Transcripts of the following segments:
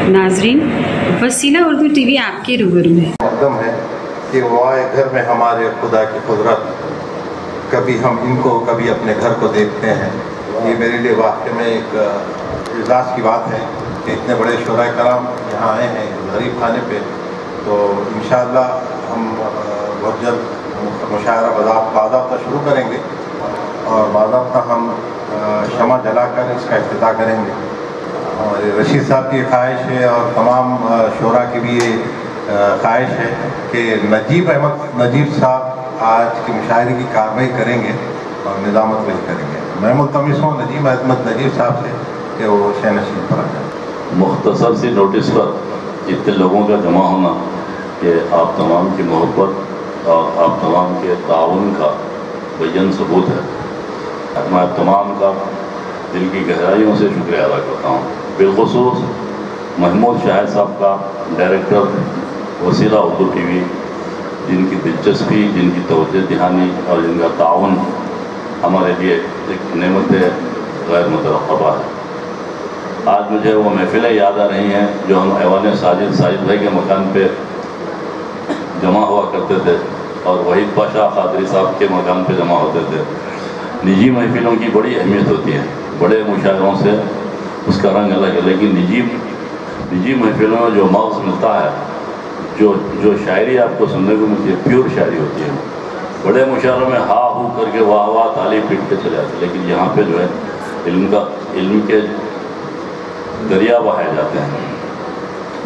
नाजरीन, वसीला उर्दू टीवी आपके रूबरू है। मकदम है कि वो आए घर में हमारे खुदा की कुदरत, कभी हम इनको कभी अपने घर को देखते हैं। ये मेरे लिए वाकई में एक इज़्ज़त की बात है कि इतने बड़े शोरा कराम यहाँ आए हैं गरीब खाने पे। तो इंशाअल्लाह हम बहुत जल्द मुशायरा बाज़ाब्ता शुरू करेंगे और बाज़ाब्ता हम शमा जलाकर इसका इफ्तिताह करेंगे। और रशीद साहब की ख्वाहिश है और तमाम शोरा की भी ये ख्वाहिश है कि नजीब अहमद नजीब साहब आज की मुशायरे की कार्रवाई करेंगे और निज़ामत वही करेंगे। मैं मुल्तमिस हूँ नजीब अहमद नजीब साहब से कि वो शहनशीन पर आ जाए। मुख्तसर सी नोटिस पर इतने लोगों का जमा होना कि आप तमाम की मोहब्बत और आप तमाम के ताउन का बेयन सबूत है। मैं तमाम का दिल की गहराइयों से शुक्रिया अदा करता हूँ। बिलखुसूस महमूद शाहिद साहब का, डायरेक्टर वसीला उर्दू टीवी, जिनकी दिलचस्पी, जिनकी तवज्जो दहानी और जिनका ताउन हमारे लिए एक नेमत गैर मुतरक़्क़बा है। आज मुझे वो महफिलें याद आ रही हैं जो हम ऐवान साजिद भाई के मकान पे जमा हुआ करते थे और वहीद पाशा क़ादरी साहब के मकान पे जमा होते थे। निजी महफिलों की बड़ी अहमियत होती है, बड़े मुशायरों से उसका रंग अलग है, लेकिन निजी महफिलों में जो मग़ज़ मिलता है, जो शायरी आपको सुनने को मिलती है, प्योर शायरी होती है। बड़े मुशायरों में हा हू करके वाह वाह ताली पीट के चले जाते, लेकिन यहाँ पे जो है इल्म के दरिया बहाए जाते हैं।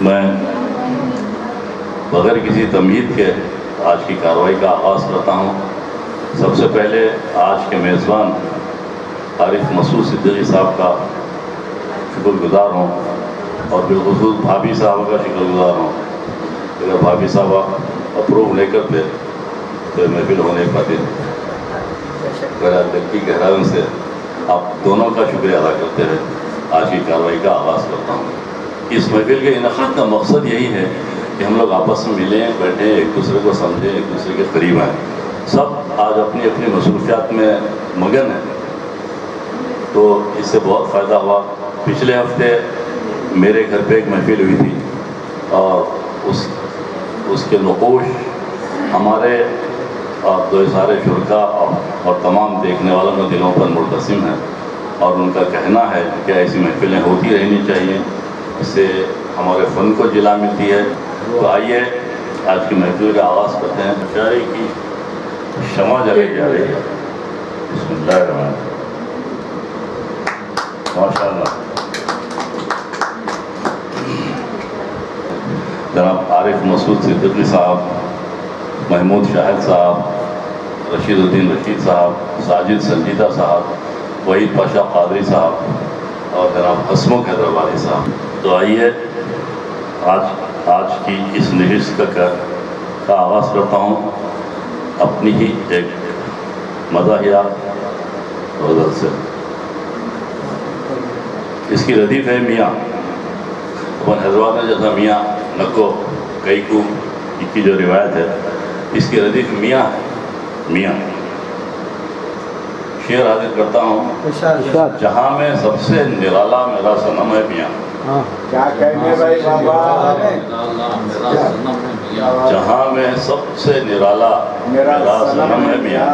मैं बगैर किसी तमहीद के आज की कार्रवाई का आगाज़ करता हूँ। सबसे पहले आज के मेज़बान आरिफ मसूद सिद्दीकी साहब का शुक्रगुज़ार हूँ और बिलखुसूस भाभी साहब का शुक्रगुज़ार हूँ। अगर भाभी साहब अप्रूव नहीं करते तो महफिल होने पाती। मेरा दिल की गहराइयों से आप दोनों का शुक्रिया अदा करते हुए आज की कार्रवाई का आगाज़ करता हूँ। इस महफिल के इनेकाद का मकसद यही है कि हम लोग आपस में मिलें, बैठें, एक दूसरे को समझें, एक दूसरे के करीब आएँ। सब आज अपनी अपनी मसरूफियात में मगन हैं, तो इससे बहुत फ़ायदा हुआ। पिछले हफ्ते मेरे घर पे एक महफिल हुई थी और उसके नक़ूश हमारे और दो सारे शुरका और तमाम देखने वालों के दिलों पर मुर्तसिम है और उनका कहना है कि ऐसी महफिलें होती रहनी चाहिए, इससे हमारे फ़न को जिला मिलती है। तो आइए आज की महफिल का आगाज़ करते हैं। शायरी की शमा जलाई जा रही है। बिस्मिल्लाहिर्रहमानिर्रहीम। माशाअल्लाह। जनाब आरिफ मसूद सिद्दीकी साहब, महमूद शाहिद साहब, रशीदुद्दीन रशीद साहब, साजिद संजीदा साहब, वहीद पाशा क़ादरी साहब और जनाब हसमुख हैदराबादी साहब। तो आइए आज की इस नशिस्त का आगाज़ करता हूँ अपनी ही एक मज़ाहिया गज़ल से। इसकी रदीफ़ है मियाँ। अपन हैदराबाद में जैसा मियाँ नक्को कई को की जो रिवायत है, इसकी रदीफ़ मियाँ है। मियाँ शेर हाजिर करता हूँ। जहाँ में सबसे निराला मेरा सनम है मियाँ। क्या कहेंगे भाई बाबा? जहाँ में सबसे निराला मेरा सनम है मियाँ,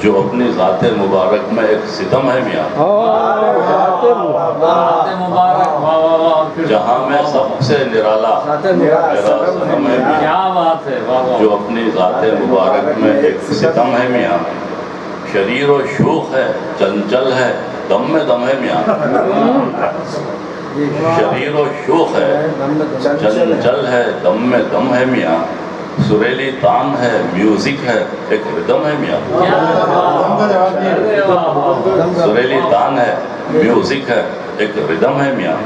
जो अपनी ज़ाते मुबारक में एक सितम है मियाँ। जहाँ में सबसे निराला मेरा सनम है मियाँ, जो अपनी ज़ाते मुबारक में एक सितम है मियाँ। शरीर और शोख है, चंचल है, दम में दम है मियाँ। शरीर और शोख है, चंचल है, दम में दम है मियाँ। सुरीली तान है, म्यूजिक है, एक रिदम है मियाँ। सुरीली तान है, म्यूजिक है, एक रिदम है मियाँ।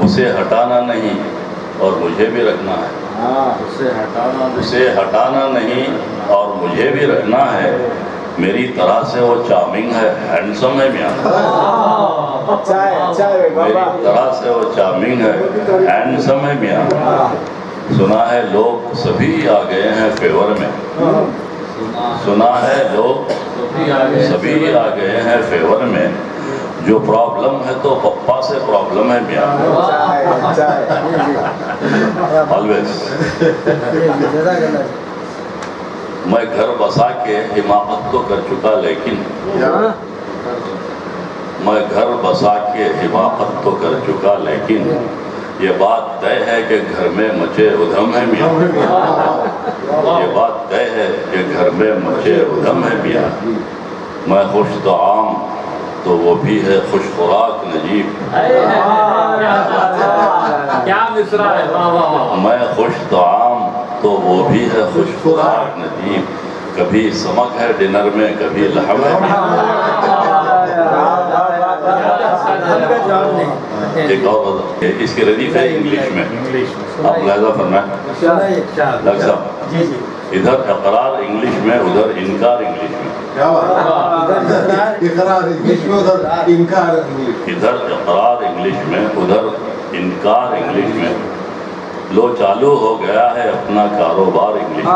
उसे हटाना नहीं और मुझे भी रखना है। उसे हटाना नहीं और मुझे भी रखना है। मेरी तरह से वो चार्मिंग है, हैंडसम है मियाँ। मेरी तरह से वो चार्मिंग है, हैंडसम है मियाँ। सुना है लोग सभी आ गए हैं फेवर में। सुना है लोग सभी आ गए हैं फेवर में। जो प्रॉब्लम है तो पप्पा से प्रॉब्लम है मियाँ। ऑलवेज। मैं घर बसा के हिमाकत तो कर चुका, लेकिन मैं घर बसा के हिमाकत तो कर चुका, लेकिन ये बात तय है कि घर में मचे उधम है मियाँ। ये बात तय है कि घर में मचे उधम है मियाँ। मैं खुश तो आम तो वो भी है खुश खुराक नजीब। क्या मिसरा है, वाह वाह वाह। मैं खुश तो आम तो वो भी है खुश खुराक नजीब। कभी समक है डिनर में, कभी लहम है। एक और इसकी रदीफ है इंग्लिश में, आप लहजा फरमाएं। डॉक्टर साहब, इधर इकरार इंग्लिश में, उधर इनकार इंग्लिश में। क्या बात? इकरार इंग्लिश में, उधर इनकार इंग्लिश। इधर इकरार इंग्लिश में, उधर इनकार इंग्लिश में। लो चालू हो गया है अपना कारोबार इंग्लिश में।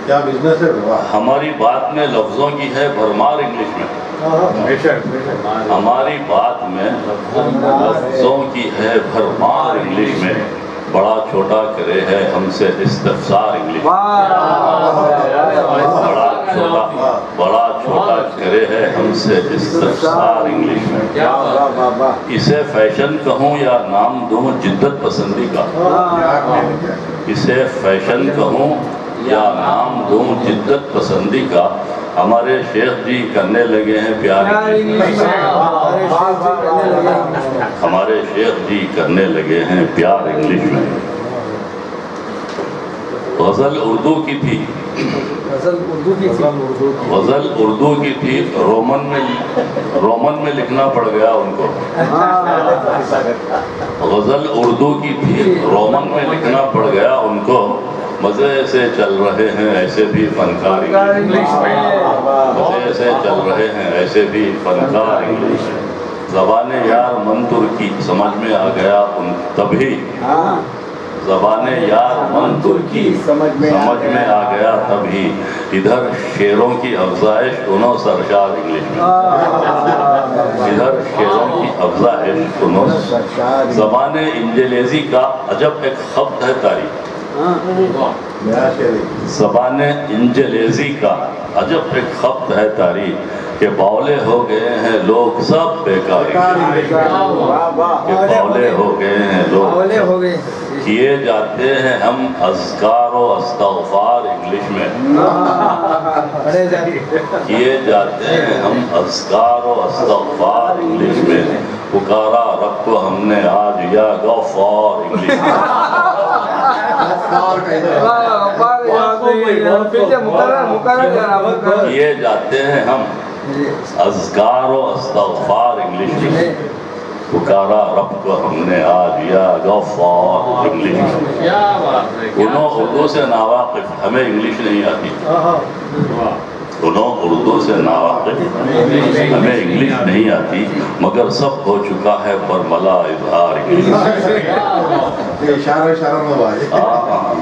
क्या बिजनेस है? हमारी बात में लफ्जों की है भरमार इंग्लिश में। हमारी बात में लफ्जों की है भरमार इंग्लिश में। बड़ा छोटा करे है हमसे इस्तफसार इंग्लिश। बड़ा छोटा करे है हमसे इस्तफसार इंग्लिश में। इसे फैशन कहूँ या नाम दूँ जिद्दत पसंदी का। इसे फैशन कहूँ या नाम दूँ जिद्दत पसंदी का। हमारे शेख जी करने लगे हैं प्यार इंग्लिश। हमारे शेख जी करने लगे हैं प्यार इंग्लिश में। गज़ल उर्दू की थी, गज़ल उर्दू की थी, रोमन में लिखना पड़ गया उनको। गज़ल उर्दू की थी, रोमन में लिखना पड़ गया उनको। मज़े से चल रहे हैं ऐसे भी फनकार इंग्लिश में। मज़े से चल रहे हैं ऐसे भी फनकार इंग्लिश में। ज़बाने यार मन तुर्की समझ में आ गया उन तभी। ज़बाने यार मन तुर्की समझ में आ गया तभी। इधर शेरों की अफजाइश दोनों सरशार इंग्लिश में। इधर शेरों की अफजाइश दोनों। ज़बाने इंजलेजी का अजब एक खब्त है तारीख। ज़बाने इंजलेजी का अजब एक खब्त है तारीख के बावले हो गए हैं लोग सब बेकार। के बावले हो गए हैं लोग। किए जाते हैं हम अज़कार व अस्तग़फ़ार इंग्लिश में। किए जाते हैं हम अज़कार व अस्तग़फ़ार इंग्लिश में। पुकारा रब को हमने आज या गफ़ार इंग्लिश में। किए जाते हैं हम अज़कार व अस्तग़फ़ार इंग्लिश में। पुकारा रब को हमने आज या गफ़ार इंग्लिश में। उन्हों उर्दू से नावाकिफ, हमें इंग्लिश नहीं आती। उन्हों उर्दू से नावाकिफ, हमें इंग्लिश नहीं आती, मगर सब हो चुका है बरमला इज़हार इंग्लिश।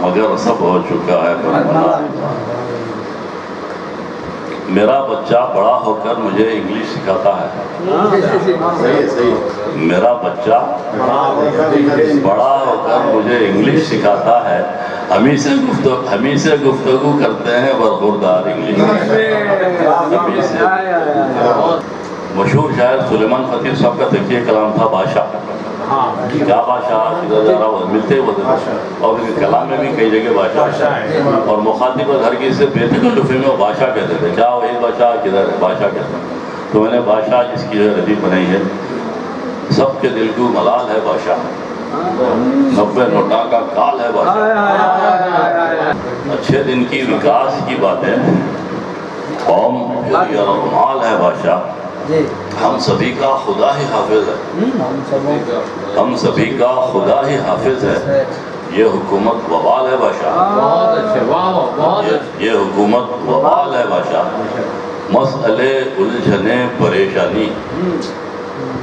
मगर सब हो चुका है बरमला। मेरा बच्चा बड़ा होकर मुझे इंग्लिश सिखाता है। मेरा बच्चा बड़ा होकर मुझे इंग्लिश सिखाता है। हम ही से गुफ्तगू करते हैं बरखुरदार इंग्लिश। मशहूर शायर सुलेमान फ़कीर साहब का तकिए कलाम था बादशाह। क्या बादशाह किधर जा रहा मिलते वो और कलाम में भी कई जगह बादशाह और मुखातिब हर किसी से बेतकल्लुफ़ी में वो बादशाह कहते थे। क्या वही बादशाह किधर है बादशाह कहते हैं। तो मैंने बादशाह जिसकी रदीफ बनाई है, सबके दिल को मलाल है बादशाह, 90 नोटा का काल है बादशाह। अच्छे दिन की विकास की बातें कौम माल है बादशाह। हम सभी का खुदा ही हाफिज है। हम सभी का खुदा ही हाफिज है। ये हुकूमत वबाल है बादशाह। ये हुकूमत वबाल है बादशाह। मसले उलझने परेशानी,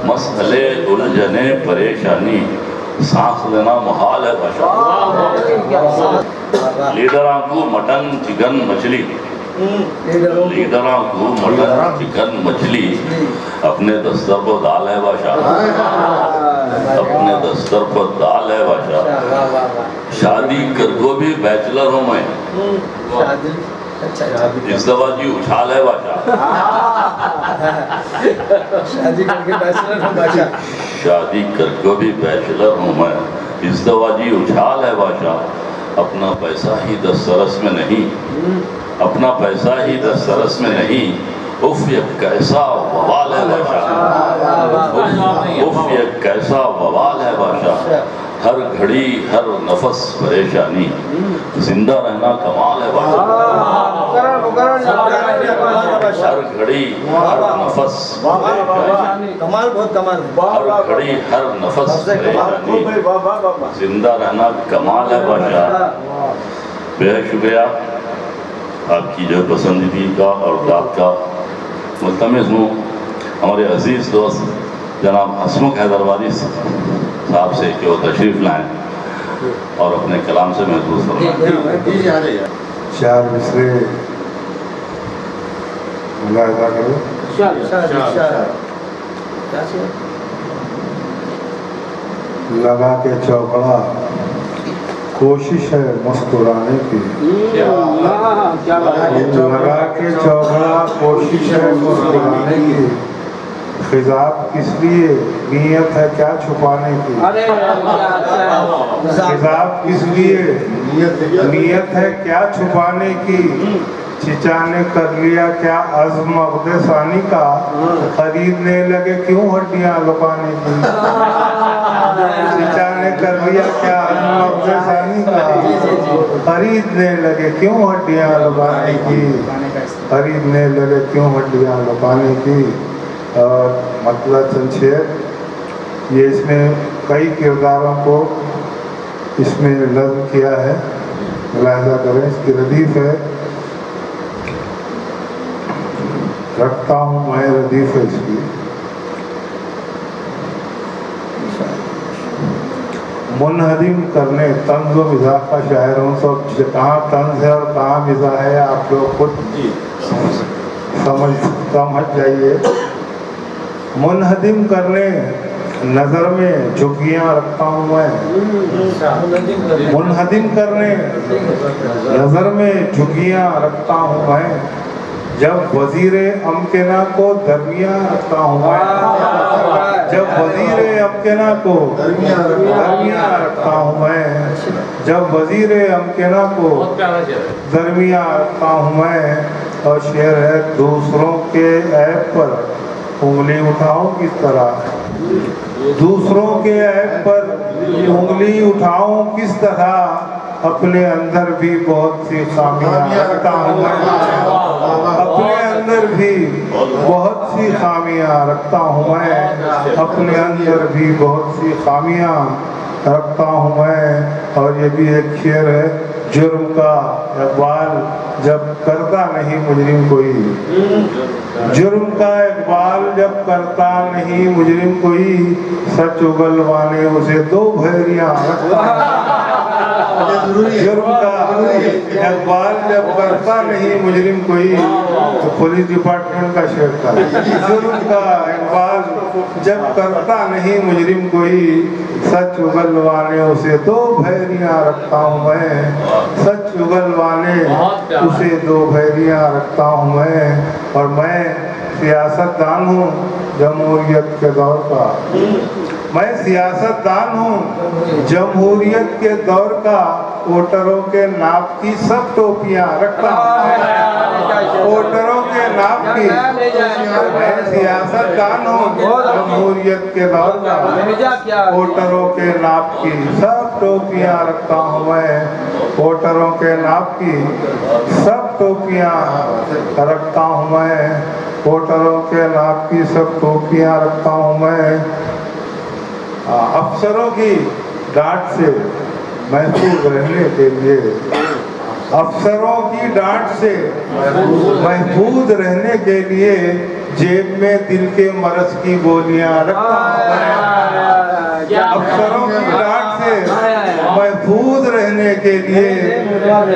मसले उलझने परेशानी, सांस लेना मुहाल है बादशाह। लीडरां को मटन चिकन मछली, लीडरां को मटन चिकन मछली, अपने दस्तर पर दाल है बादशाह। अपने दस्तर पर दाल है बादशाह। शादी कर वो भी बैचलर हूँ मैं। इस दफा जी उछाल है बादशाह। शादी करके बैचलर हूँ बादशाह। शादी करके भी बैचलर हूँ मैं। इस दफा जी उछाल है बादशाह। अपना पैसा ही 10 सरस में नहीं, अपना पैसा ही 10 सरस में नहीं। उफ ये कैसा बवाल है बादशाह, उफ ये कैसा बवाल है बादशाह। हर घड़ी हर नफस परेशानी, जिंदा रहना कमाल है बादशाह। हर घड़ी हर नफस परेशानी, कमाल, बहुत कमाल। हर घड़ी हर नफस परेशानी, जिंदा रहना कमाल है बादशाह। बेहद शुक्रिया आपकी जो पसंदीदी का और दाद का। मुल्तमिस हूँ हमारे अजीज़ दोस्त जनाब हसमुख हैदराबादी साहब से कि वो तशरीफ़ लाएँ और अपने कलाम से महसूस फरमाएं। 4 मिसरे मुलाहिजा करो। लगा के चौकड़ा कोशिश है मुस्कुराने की, लगा के चौकड़ा कोशिश है मुस्कुराने की। खिजाब किस लिए, नीयत है क्या छुपाने की। खिजाब किस लिए, नीयत है क्या छुपाने की। चिचा ने कर लिया क्या अज़्म अक़दसानी का, खरीदने लगे क्यों हड्डियाँ लुकाने की। चिचा ने कर लिया क्या अज़्म अक़दसानी का, खरीदने लगे क्यों हड्डियाँ लुकाने की, खरीदने लगे क्यों हड्डियाँ लुकाने की। और मतलब संक्षेप ये इसमें कई किरदारों को इसमें नज़्म किया है, मुलाहिजा करें। इसकी रदीफ़ है, रखता हूँ मैं रदीफ़ है इसकी। मुनहदिम करने तंज़ व मिज़ाह का शायर हूँ, तो कहाँ तंज़ है और कहाँ मिज़ाह है आप लोग खुद समझ जाइए। मुनहदिम करने नज़र में झुकियाँ रखता हूँ मैं, मुनहदिम करने नज़र में झुकियाँ रखता हूँ मैं। जब वज़ीरे अमकिना को दरमियाँ रखता हूँ मैं, जब वज़ीरे अमकिना को दरमियाँ रखता हूँ मैं, जब वज़ीरे अमकिना को दरमियाँ रखता हूँ मैं। और शेर है, दूसरों के ऐब पर उंगली उठाऊं किस तरह, दूसरों के ऐब पर उंगली उठाऊं किस तरह। अपने अंदर भी बहुत सी खामियां रखता हूँ मैं, अपने अंदर भी बहुत सी खामियां रखता हूँ मैं, अपने अंदर भी बहुत सी खामियां रखता हूँ मैं। और ये भी एक शेर है, जुर्म का इकबाल जब करता नहीं मुजरिम कोई, जुर्म का इकबाल जब करता नहीं मुजरिम कोई। सच उगलवाने उसे 2 भैरियां रखता है। जुर्म का इकबाल जब करता नहीं मुजरिम कोई, तो पुलिस डिपार्टमेंट का शेर था। जुर्म का इकबाल जब करता नहीं मुजरिम कोई, सच उगलवाने उसे 2 भैरियां रखता हूँ मैं, सच उगलवाने उसे 2 भैरियां रखता हूँ मैं। और मैं सियासतदान हूँ जमहूरियत के दौर का, मैं सियासतदान हूँ जमहूरियत के दौर का। वोटरों के नाप की सब टोपियाँ रखता हूँ, वोटरों के नाप की। मैं सियासतदान हूँ जमहूरियत के दौर का, वोटरों के नाप की सब टोपियाँ रखता हूँ मैं, वोटरों के नाप की सब टोपियाँ रखता हूँ मैं, वोटरों के नाप की सब टोपियाँ रखता हूँ मैं। अफसरों की डांट से महफूज रहने के लिए, अफसरों की डांट से महफूज रहने के लिए जेब में दिल के मरज की गोलियां रखता हूँ। अफसरों की डांट से महफूज रहने के लिए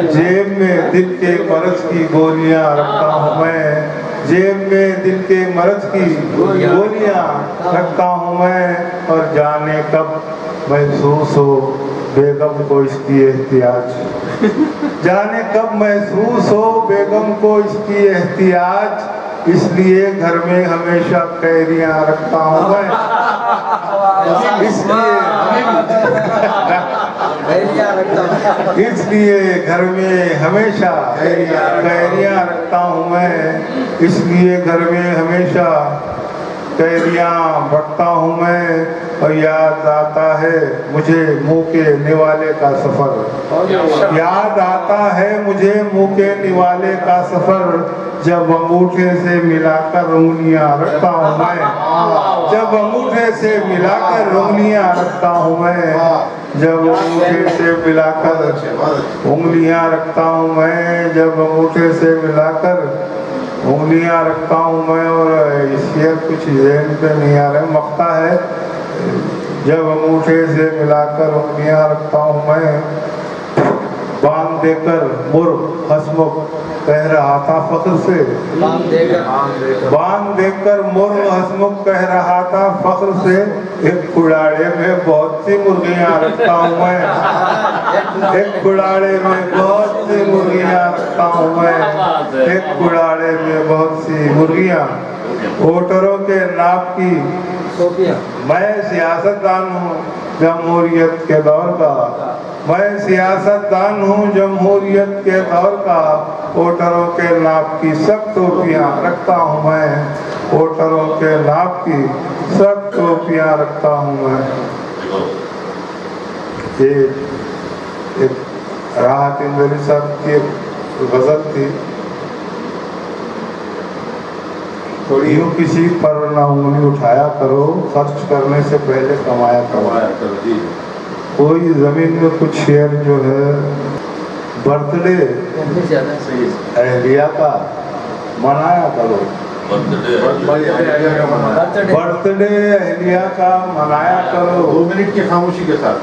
जेब में दिल के मरज की गोलियां रखता हूँ मैं, जेब में दिल के मर्ज की गोलियां रखता हूँ मैं। और महसूस हो बेगम को इसकी एहतियाज, जाने कब महसूस हो बेगम को इसकी एहतियाज, इसलिए घर में हमेशा कैरियां रखता हूँ मैं, इसलिए घर में हमेशा कैरियां रखता हूँ मैं, इसलिए घर में हमेशा कैरियां रखता हूँ मैं। और याद आता है मुझे मुँह के निवाले का सफर, याद आता है मुझे मुँह के निवाले का सफर, जब अंगूठे से मिलाकर उंगलियां रखता हूँ मैं, जब अंगूठे से मिलाकर उंगलियां रखता हूँ मैं, जब अंगूठे से मिलाकर उंगलियां रखता हूँ मैं, जब अंगूठे से मिलाकर उंगलियां रखता हूँ मैं। और शेर कुछ ज़हन पे नहीं आ रहा, मक्ता है, जब अंगूठे से मिलाकर उंगलियां रखता हूँ मैं, बांध देकर मुर्ग हंसमुख कह रहा था फख्र से, बांध देकर मुर्ग हंसमुख कह रहा था फख्र से, एक कुड़ाड़े में बहुत सी मुर्गियां रखता हूँ मैं, एक कुड़ाड़े में बहुत सी मुर्गियां रखता हूँ मैं, एक कुड़ाड़े में बहुत सी मुर्गियां। वोटरों के नाप की मैं सियासतदान हूँ जमहूरियत के दौर का, मैं सियासतदान हूँ जमहूरियत के दौर का, वोटरों के नाप की सब टोपियाँ रखता हूँ मैं, वोटरों के नाप की सब टोपियाँ रखता हूँ मैं। एक राहत इंदौरी साहब की एक गजल थी, यूं किसी पर ना उंगली उठाया करो, खर्च करने से पहले कमाया करो। कोई जमीन में कुछ शेयर जो है बर्थडे अहलिया का मनाया करो, बर्थडे अहलिया का मनाया करो, 2 मिनट की खामोशी के साथ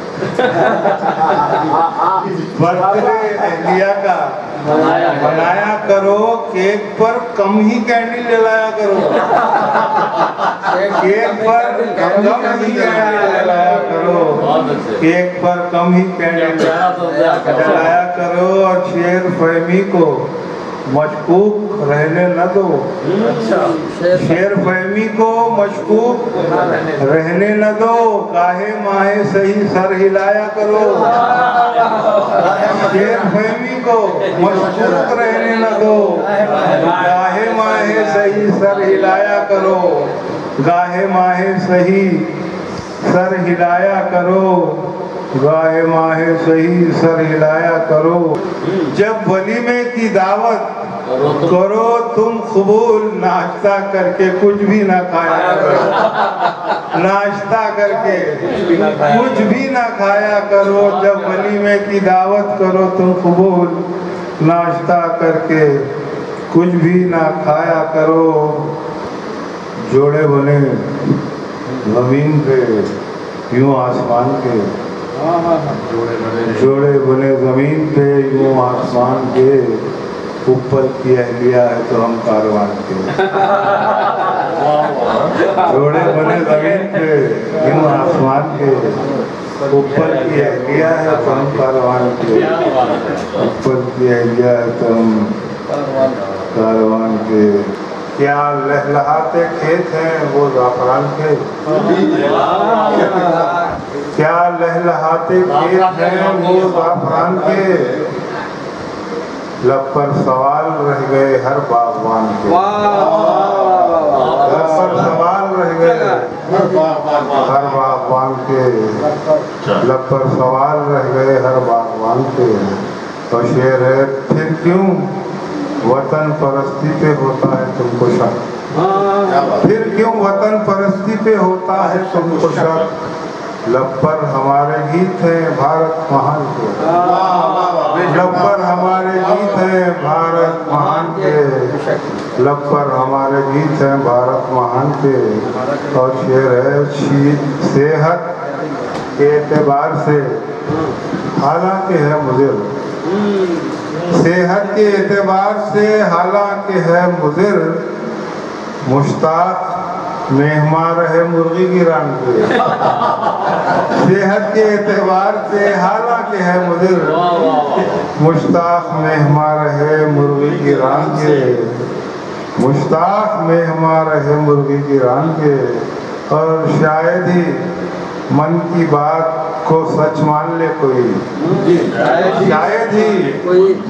बर्थडे अहलिया का मनाया करो, केक पर कम ही कैंडल जलाया करो, केक पर कम ही कैंडल जलाया करो, केक पर कम ही कैंडल जलाया करो। और शेर फहमी को मशकूक रहने न दो, शेर फहमी को मशकूक रहने न दो, काहे माहे सही सर हिलाया करो, शेर फहमी को मशकूक रहने न दो, काहे माहे सही सर हिलाया करो, गाहे माहे सही सर हिलाया करो, गाहे माहे सही सर हिलाया करो। जब वलीमे की दावत करो तुम कबूल, नाश्ता करके कुछ भी ना खाया करो, नाश्ता करके कुछ भी ना खाया करो, जब वलीमे की दावत करो तुम कबूल, नाश्ता करके कुछ भी ना खाया करो। जोड़े बने जमीन पे यूं आसमान के, जोड़े बने जमीन पे यूं आसमान के, ऊपर की अहलिया है तो हम कारवान के, जोड़े बने जमीन पे यूं आसमान के, ऊपर की अहलिया है तो हम कारवान के, ऊपर की अहलिया है तो हम कारवान के। क्या लहलहाते खेत हैं वो ज़ाफ़रान के, क्या लहलहाते खेत हैं वो ज़ाफ़रान के, लब पर सवाल रह गए हर बागवान के, लब पर सवाल रह गए हर बागवान के, लब पर सवाल रह गए हर बागवान के। तो शेर है फिर क्यों वतन परस्ती पे होता है तुमको शक, फिर क्यों वतन परस्ती पे होता है तुमको शक, लब पर हमारे गीत हैं भारत महान के, लब पर हमारे गीत हैं भारत महान के, लब पर हमारे गीत हैं भारत महान के। और शेर है सेहत के एतबार से हालांकि है मुज़िर, सेहत के एतबार से हालांकि है मुज़िर, मुश्ताक मेहमान रहे मुर्गी की रान के, सेहत के एतबार से हालांकि है मुदिर, मुश्ताक मेहमान रहे मुर्गी की रान के, मुश्ताक मेहमान रहे मुर्गी की रान के। और शायद ही मन की बात को सच मान ले कोई, शायद ही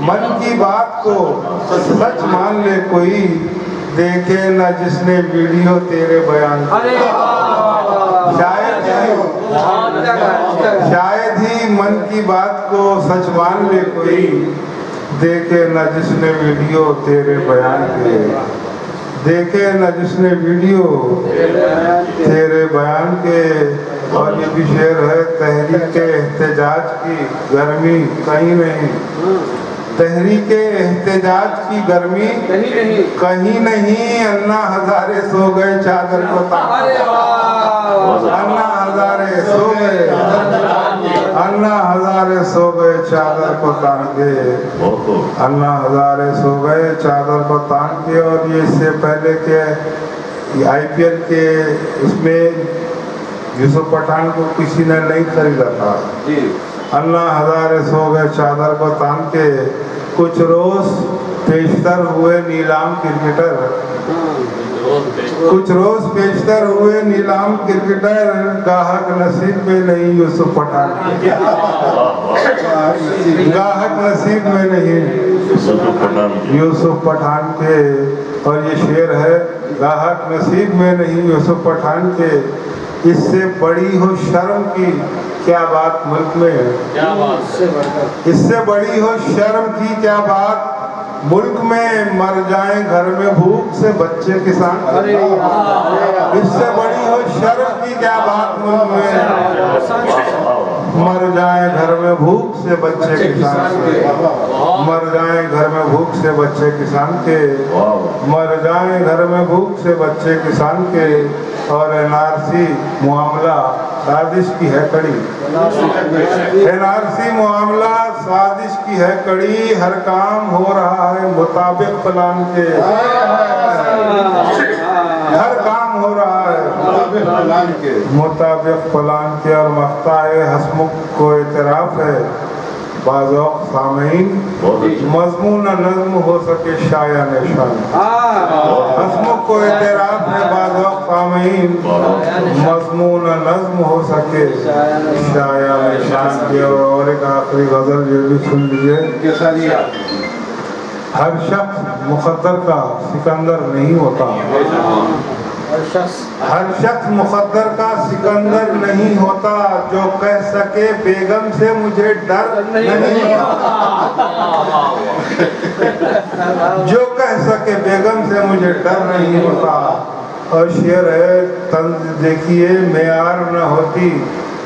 मन की बात को सच मान ले कोई, देखे न जिसने वीडियो तेरे बयान की। शायद ही मन की बात को सच मान ले कोई, देखे न जिसने वीडियो तेरे बयान के, देखे न जिसने वीडियो तेरे बयान के। और ये भी शेर है, तहरीक एहतजाज की गर्मी कहीं नहीं, तहरीक एहतजाज की गर्मी कहीं नहीं। अन्ना हजारे सो गए चादर को तान, अन्ना हजारे सो गए, अन्ना हजारे सो गए चादर को तान के, अन्ना हजारे सो गए चादर को तान के। और ये इससे पहले के IPL के इसमें यूसुफ पठान को किसी ने नहीं खरीदा था। अन्ना हजारे सो गए चादर को तान के, कुछ रोज पेशतर हुए नीलाम क्रिकेटर, कुछ रोज पेशतर हुए नीलाम क्रिकेटर, गाहक नसीब में नहीं यूसुफ पठान, गाहक नसीब में नहीं यूसुफ पठान के। और ये शेर है, गाहक नसीब में नहीं यूसुफ पठान के, इससे बड़ी हो शर्म की क्या बात मुल्क में है, इससे बड़ी हो शर्म की क्या बात मुल्क में, मर जाएं घर में भूख से बच्चे किसान, इससे बड़ी हो शर्म की क्या बात मुल्क में, मर जाएं घर में भूख से बच्चे किसान के, मर जाएं घर में भूख से बच्चे किसान के, मर जाएं घर में भूख से बच्चे किसान के। और NRC मामला साजिश की है कड़ी, NRC मामला साजिश की है कड़ी, हर काम हो रहा है मुताबिक प्लान के, हर काम हो रहा है मुताबिक प्लान के। और मख्ताए हसमुख को एतराफ़ है बाज़ौक़ सामीन, मज़मून नज़्म हो सके शाया निशान, हसमुख को एतराफ़ है बाज़ौक़ सामीन, मज़मून नज़्म हो सके शाया निशान के। और एक आखिरी गज़ल ये भी सुन लीजिए, हर शख्स मुक़द्दर का सिकंदर नहीं होता, हर शख्स मुक़द्दर का सिकंदर नहीं होता, जो कह सके बेगम से मुझे डर नहीं होता, जो कह सके बेगम से मुझे डर नहीं होता। और शेर है, तंज देखिए मेयार न होती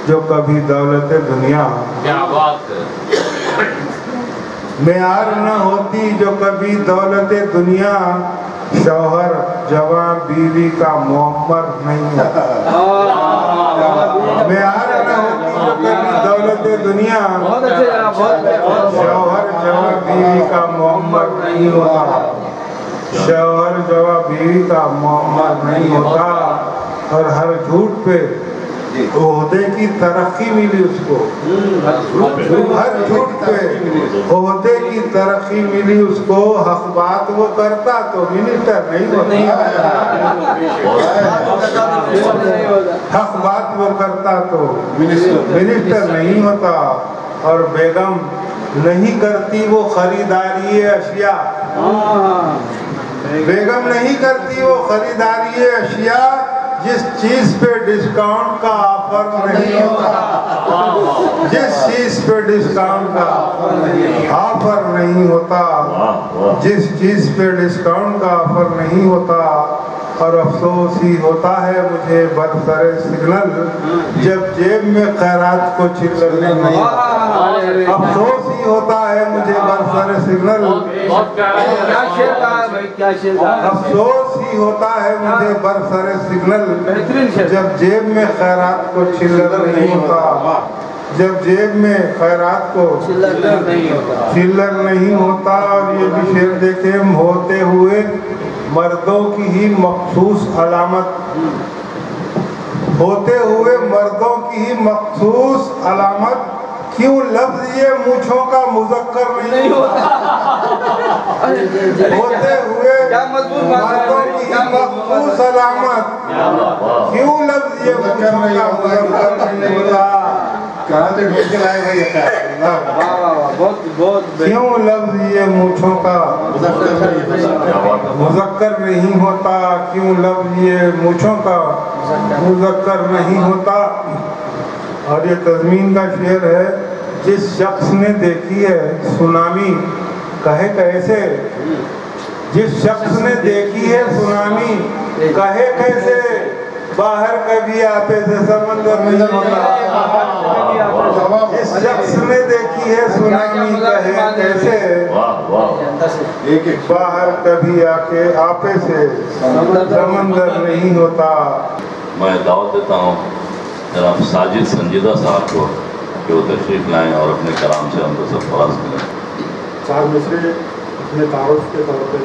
जो कभी दौलत दुनिया, क्या बात है, मेयार न होती जो कभी दौलत दुनिया, शौहर जवां बीवी का मुअम्मर नहीं होता, मेयार न होती जो कभी दौलत दुनिया, शौहर जवां बीवी का मुअम्मर नहीं होता, शौहर जवां बीवी का मुअम्मर नहीं होता। और हर झूठ पे ओहदे की तरक्की मिली उसको, हर झूठ पे ओहदे की तरक्की मिली उसको, हक बात वो करता तो मिनिस्टर नहीं होता, हक बात वो करता तो मिनिस्टर नहीं होता। और बेगम नहीं करती वो खरीदारी अशिया, बेगम नहीं करती वो खरीदारी अशिया, जिस चीज पे डिस्काउंट का ऑफर नहीं होता, जिस चीज पे डिस्काउंट का ऑफर नहीं होता, जिस चीज पे डिस्काउंट का ऑफर नहीं होता। और अफसोस ही होता है मुझे बरसरे सिग्नल, जब जेब में खैरात को चिल्लर नहीं, अफसोस ही होता है मुझे बरसरे सिग्नल, अफसोस ही होता है मुझे बरसरे सिग्नल, जब जेब में खैरात को चिल्लर नहीं होता, जब जेब में खैरात को चिल्लर नहीं होता। और ये भी शेर देखे, होते हुए मर्दों की ही मखसूस अलामत, होते हुए मर्दों की ही मखसूस अलामत, क्यों लफ्ज ये मूंछों का मुज़क्कर नहीं होता। होते हुए मर्दों की ही मखसूस अलामत, क्यों लफ्ज ये मूंछों का मुज़क्कर नहीं होता। कहाँ से ढूंढ के लाए भाई? क्यों लफ्ज ये मूंछों का मुज़क्कर नहीं होता, क्यों लफ्ज ये मूंछों का मुज़क्कर नहीं होता। और ये तज़मीन का शेर है, जिस शख्स ने देखी है सुनामी कहे कैसे, जिस शख्स ने देखी है सुनामी कहे कैसे, बाहर कभी आपे से समंदर नहीं होता। जिस शख्स ने देखी है सुनामी कहे कैसे, बाहर कभी आके आपे से समंदर नहीं होता। मैं दावत देता हूँ जनाब साजिद संजीदा साहब को कि वो तशरीफ लाएँ और अपने कलाम से हमको सरफराज करें। 4 मिसरे अपने तारुफ के तौर पे।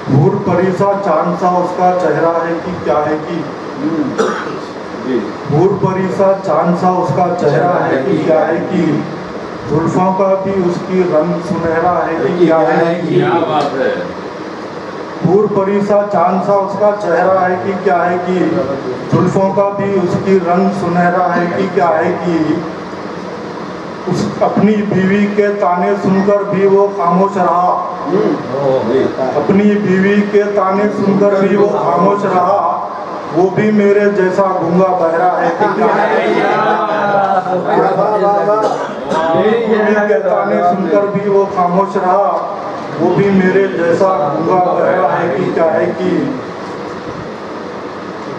भूर परिसा चांद सा उसका चेहरा है कि क्या है कि, भूर परिसा चांद सा उसका चेहरा है कि क्या है कि, जुल्फों का भी उसकी रंग सुनहरा है कि क्या है कि। क्या बात है। भूर परिसा चांद सा उसका चेहरा है कि क्या है कि, जुल्फों का भी उसकी रंग सुनहरा है कि क्या है कि। उस अपनी बीवी के ताने सुनकर भी वो खामोश रहा, अपनी बीवी के ताने सुनकर भी वो खामोश रहा, वो भी मेरे जैसा गूंगा बहरा है कि क्या है। बीवी के ताने सुनकर भी वो खामोश रहा, वो भी मेरे जैसा गूंगा बहरा है कि क्या है कि।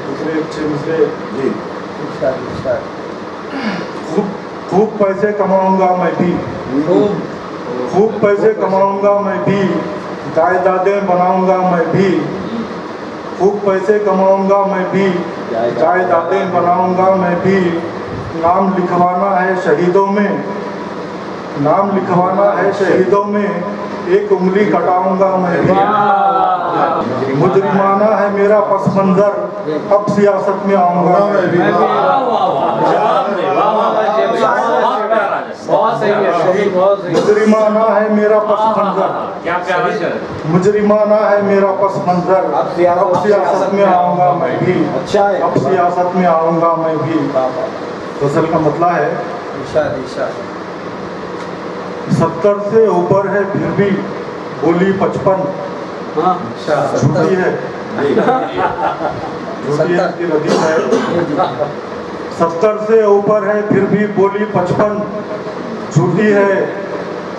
दूसरे अच्छे दूसरे खूब पैसे कमाऊंगा मैं भी, खूब पैसे कमाऊंगा मैं भी, जायदादें बनाऊंगा मैं भी, खूब पैसे कमाऊंगा मैं भी, जायदादें बनाऊंगा मैं भी। नाम लिखवाना है शहीदों में, नाम लिखवाना है शहीदों में, एक उंगली कटाऊंगा मैं भी। मुजरिमाना है मेरा पस मंजर, अब सियासत में आऊंगा मैं भी। मुजरिमाना है मेरा पस मंजर, मुजरिमाना है मेरा पस मंजर, अब सियासत में आऊंगा मैं भी। अब सियासत में आऊंगा मैं भी। फसल का मतलब है 70 से ऊपर है फिर भी बोली 55, झूठी है, झूठी है इसकी रदीफ है। 70 से ऊपर है फिर भी बोली 55, झूठी है,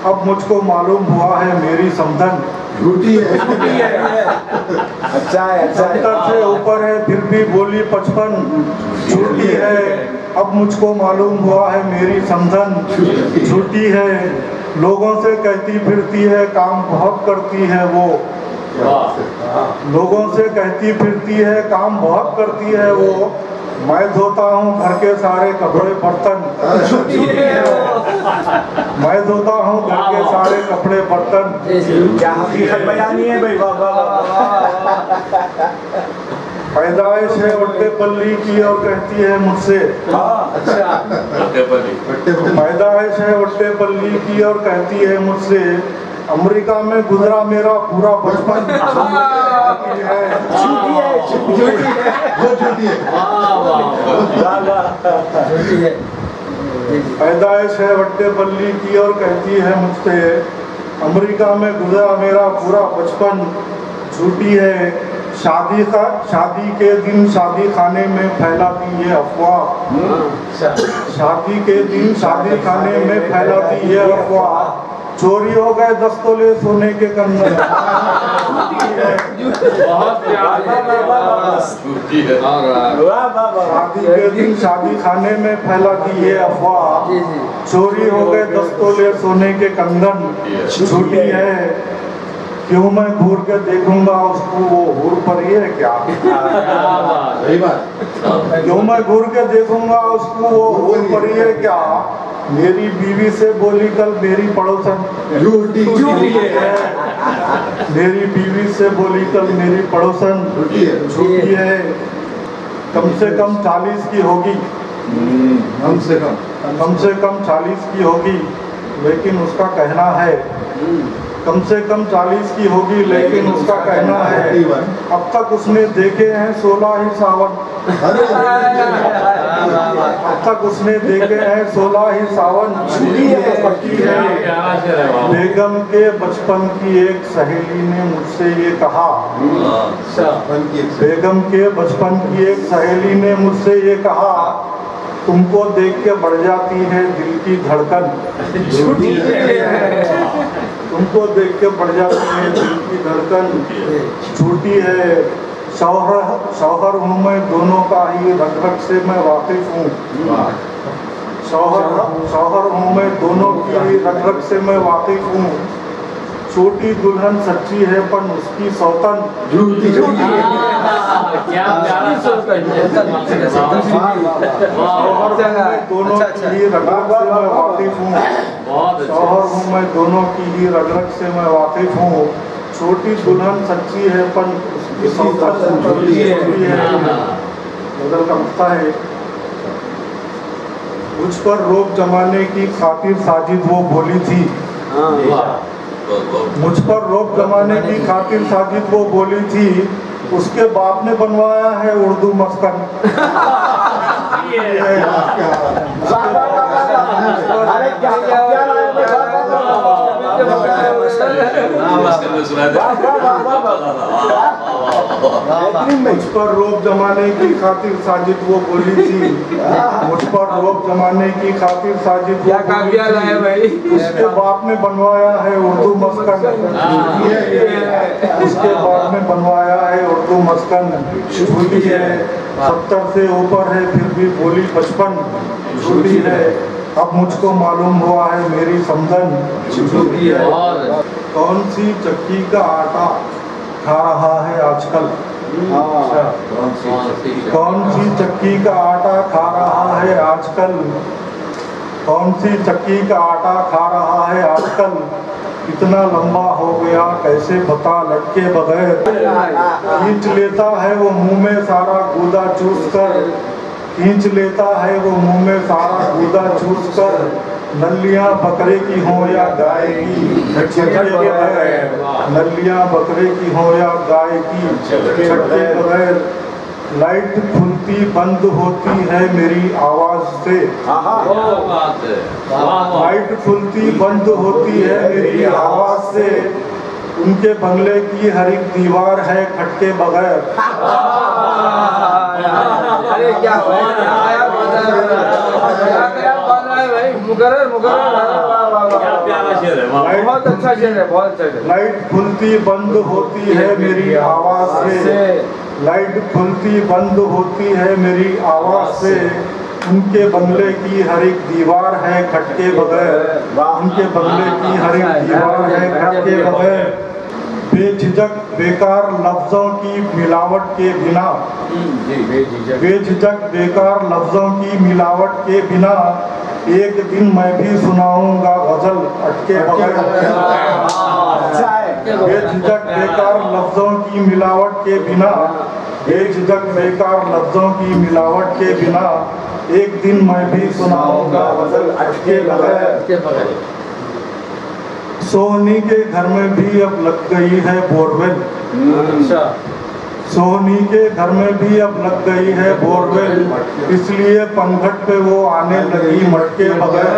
अब मुझको मालूम हुआ है मेरी समधन। झूठी है। अच्छा है। 70 से ऊपर है फिर भी बोली 55, झूठी है, अब मुझको मालूम हुआ है मेरी समधन। झूठी है, लोगों से कहती फिरती है काम बहुत करती है वो, लोगों से कहती फिरती है काम बहुत करती है वो। मैं धोता हूँ घर के सारे कपड़े बर्तन, मैं धोता हूँ घर के सारे कपड़े बर्तन। क्या हकीकत बयानी है भाई। पैदाइश है वट्टे पल्ली की और कहती है मुझसे, पैदाइश है वट्टे पल्ली की और कहती है मुझसे, अमेरिका में गुजरा मेरा पूरा बचपन। पैदाइश है वट्टे पल्ली की और कहती है मुझसे, अमेरिका में गुजरा मेरा पूरा बचपन। झूठी है, शादी के दिन शादी खाने में फैलाती है अफवाह, शादी के दिन शादी खाने में फैलाती है अफवाह। चोरी हो गए 10 तोले सोने के कंगन। शादी के दिन शादी खाने में फैलाती है अफवाह, चोरी हो गए 10 तोले सोने के कंगन। झूठी है, क्यों मैं घूर के देखूंगा उसको वो हूर पर ही है क्या। सही बात। क्यों मैं घूर के देखूंगा उसको वो हूर पर ही है क्या। मेरी बीवी से बोली कल मेरी पड़ोसन, झूठी है। मेरी बीवी से बोली कल मेरी पड़ोसन झूठी है, कम से कम 40 की होगी, कम से कम 40 की होगी, लेकिन उसका कहना है कम से कम 40 की होगी, लेकिन उसका कहना है अब तक उसने देखे हैं 16 ही सावन, अब तक उसने देखे हैं 16 ही सावन। बेगम के बचपन की एक सहेली ने मुझसे ये कहा, बेगम के बचपन की एक सहेली ने मुझसे ये कहा, तुमको देख के बढ़ जाती है दिल की धड़कन, तुमको देख के बढ़ जाती है दिल की धड़कन, झूठी है। शौहर हूँ मैं दोनों का ही रग रग से मैं वाकिफ हूँ, शौहर हूँ मैं दोनों की रग रग से मैं वाकिफ हूँ। छोटी दुल्हन सच्ची है पर उसकी सौतन झूठी है। दोनों की ही रग रग से मैं वाकिफ हूँ, शौहर हूँ मैं दोनों की ही रग रग से मैं वाकिफ हूँ। छोटी दुल्हन सच्ची है पर उसकी सौतन झूठी है। बदल का मसला है। मुझ पर रोक जमाने की खातिर साजिद वो बोली थी, मुझ पर रोक जमाने की खातिर साजिद वो बोली थी, उसके बाप ने बनवाया है उर्दू मस्कन। मुझ पर रोक जमाने की खातिर साजिद वो बोली थी, मुझ पर रोक जमाने की खातिर साजिद वो बोली थी, उसके बाप ने बनवाया है उर्दू मस्कन, उसके बाप ने बनवाया है उर्दू मस्कन। झूठी है, 70 से ऊपर है फिर भी बोली 55, झूठी है। अब मुझको मालूम हुआ है मेरी समझन झूठी है। कौन सी चक्की का आटा खा रहा है आजकल, कौन सी चक्की का आटा खा रहा है आजकल, कौन सी चक्की का आटा खा रहा है आजकल। इतना लंबा हो गया कैसे बता लटके बगैर, खींच लेता है वो मुंह में सारा गूदा चूस कर, खींच लेता है वो मुंह में सारा गूदा चूस कर। नलियाँ बकरे की हो या गाय की, नलियाँ बकरे की हो या गाय की, छटके बगैर। लाइट खुलती बंद होती है मेरी आवाज से, लाइट खुलती बंद होती है मेरी आवाज से। उनके बंगले की हर एक दीवार है खटके बगैर। अरे क्या बहुत अच्छा शेर है, बहुत अच्छा। लाइट खुलती बंद होती है मेरी आवाज से, लाइट खुलती बंद होती है मेरी आवाज से। उनके बंगले की हर एक दीवार है खटके बगैर, उनके बंगले की हर एक दीवार है खटके बगैर। बेझिझक बेकार लफ्जों की मिलावट के बिना, बेझिझक बेकार लफ्जों की मिलावट के बिना, एक दिन मैं भी सुनाऊंगा गजल अटके बगैर। बेझिझक बेकार लफ्जों की मिलावट के बिना, बेझिझक बेकार लफ्जों की मिलावट के बिना, एक दिन मैं भी सुनाऊंगा गजल अटके बगैर। सोहनी के घर में भी अब लग गई है बोरवेल, सोहनी के घर में भी अब लग गई है बोरवेल, इसलिए पनघट पे वो आने लगी मटके बगैर,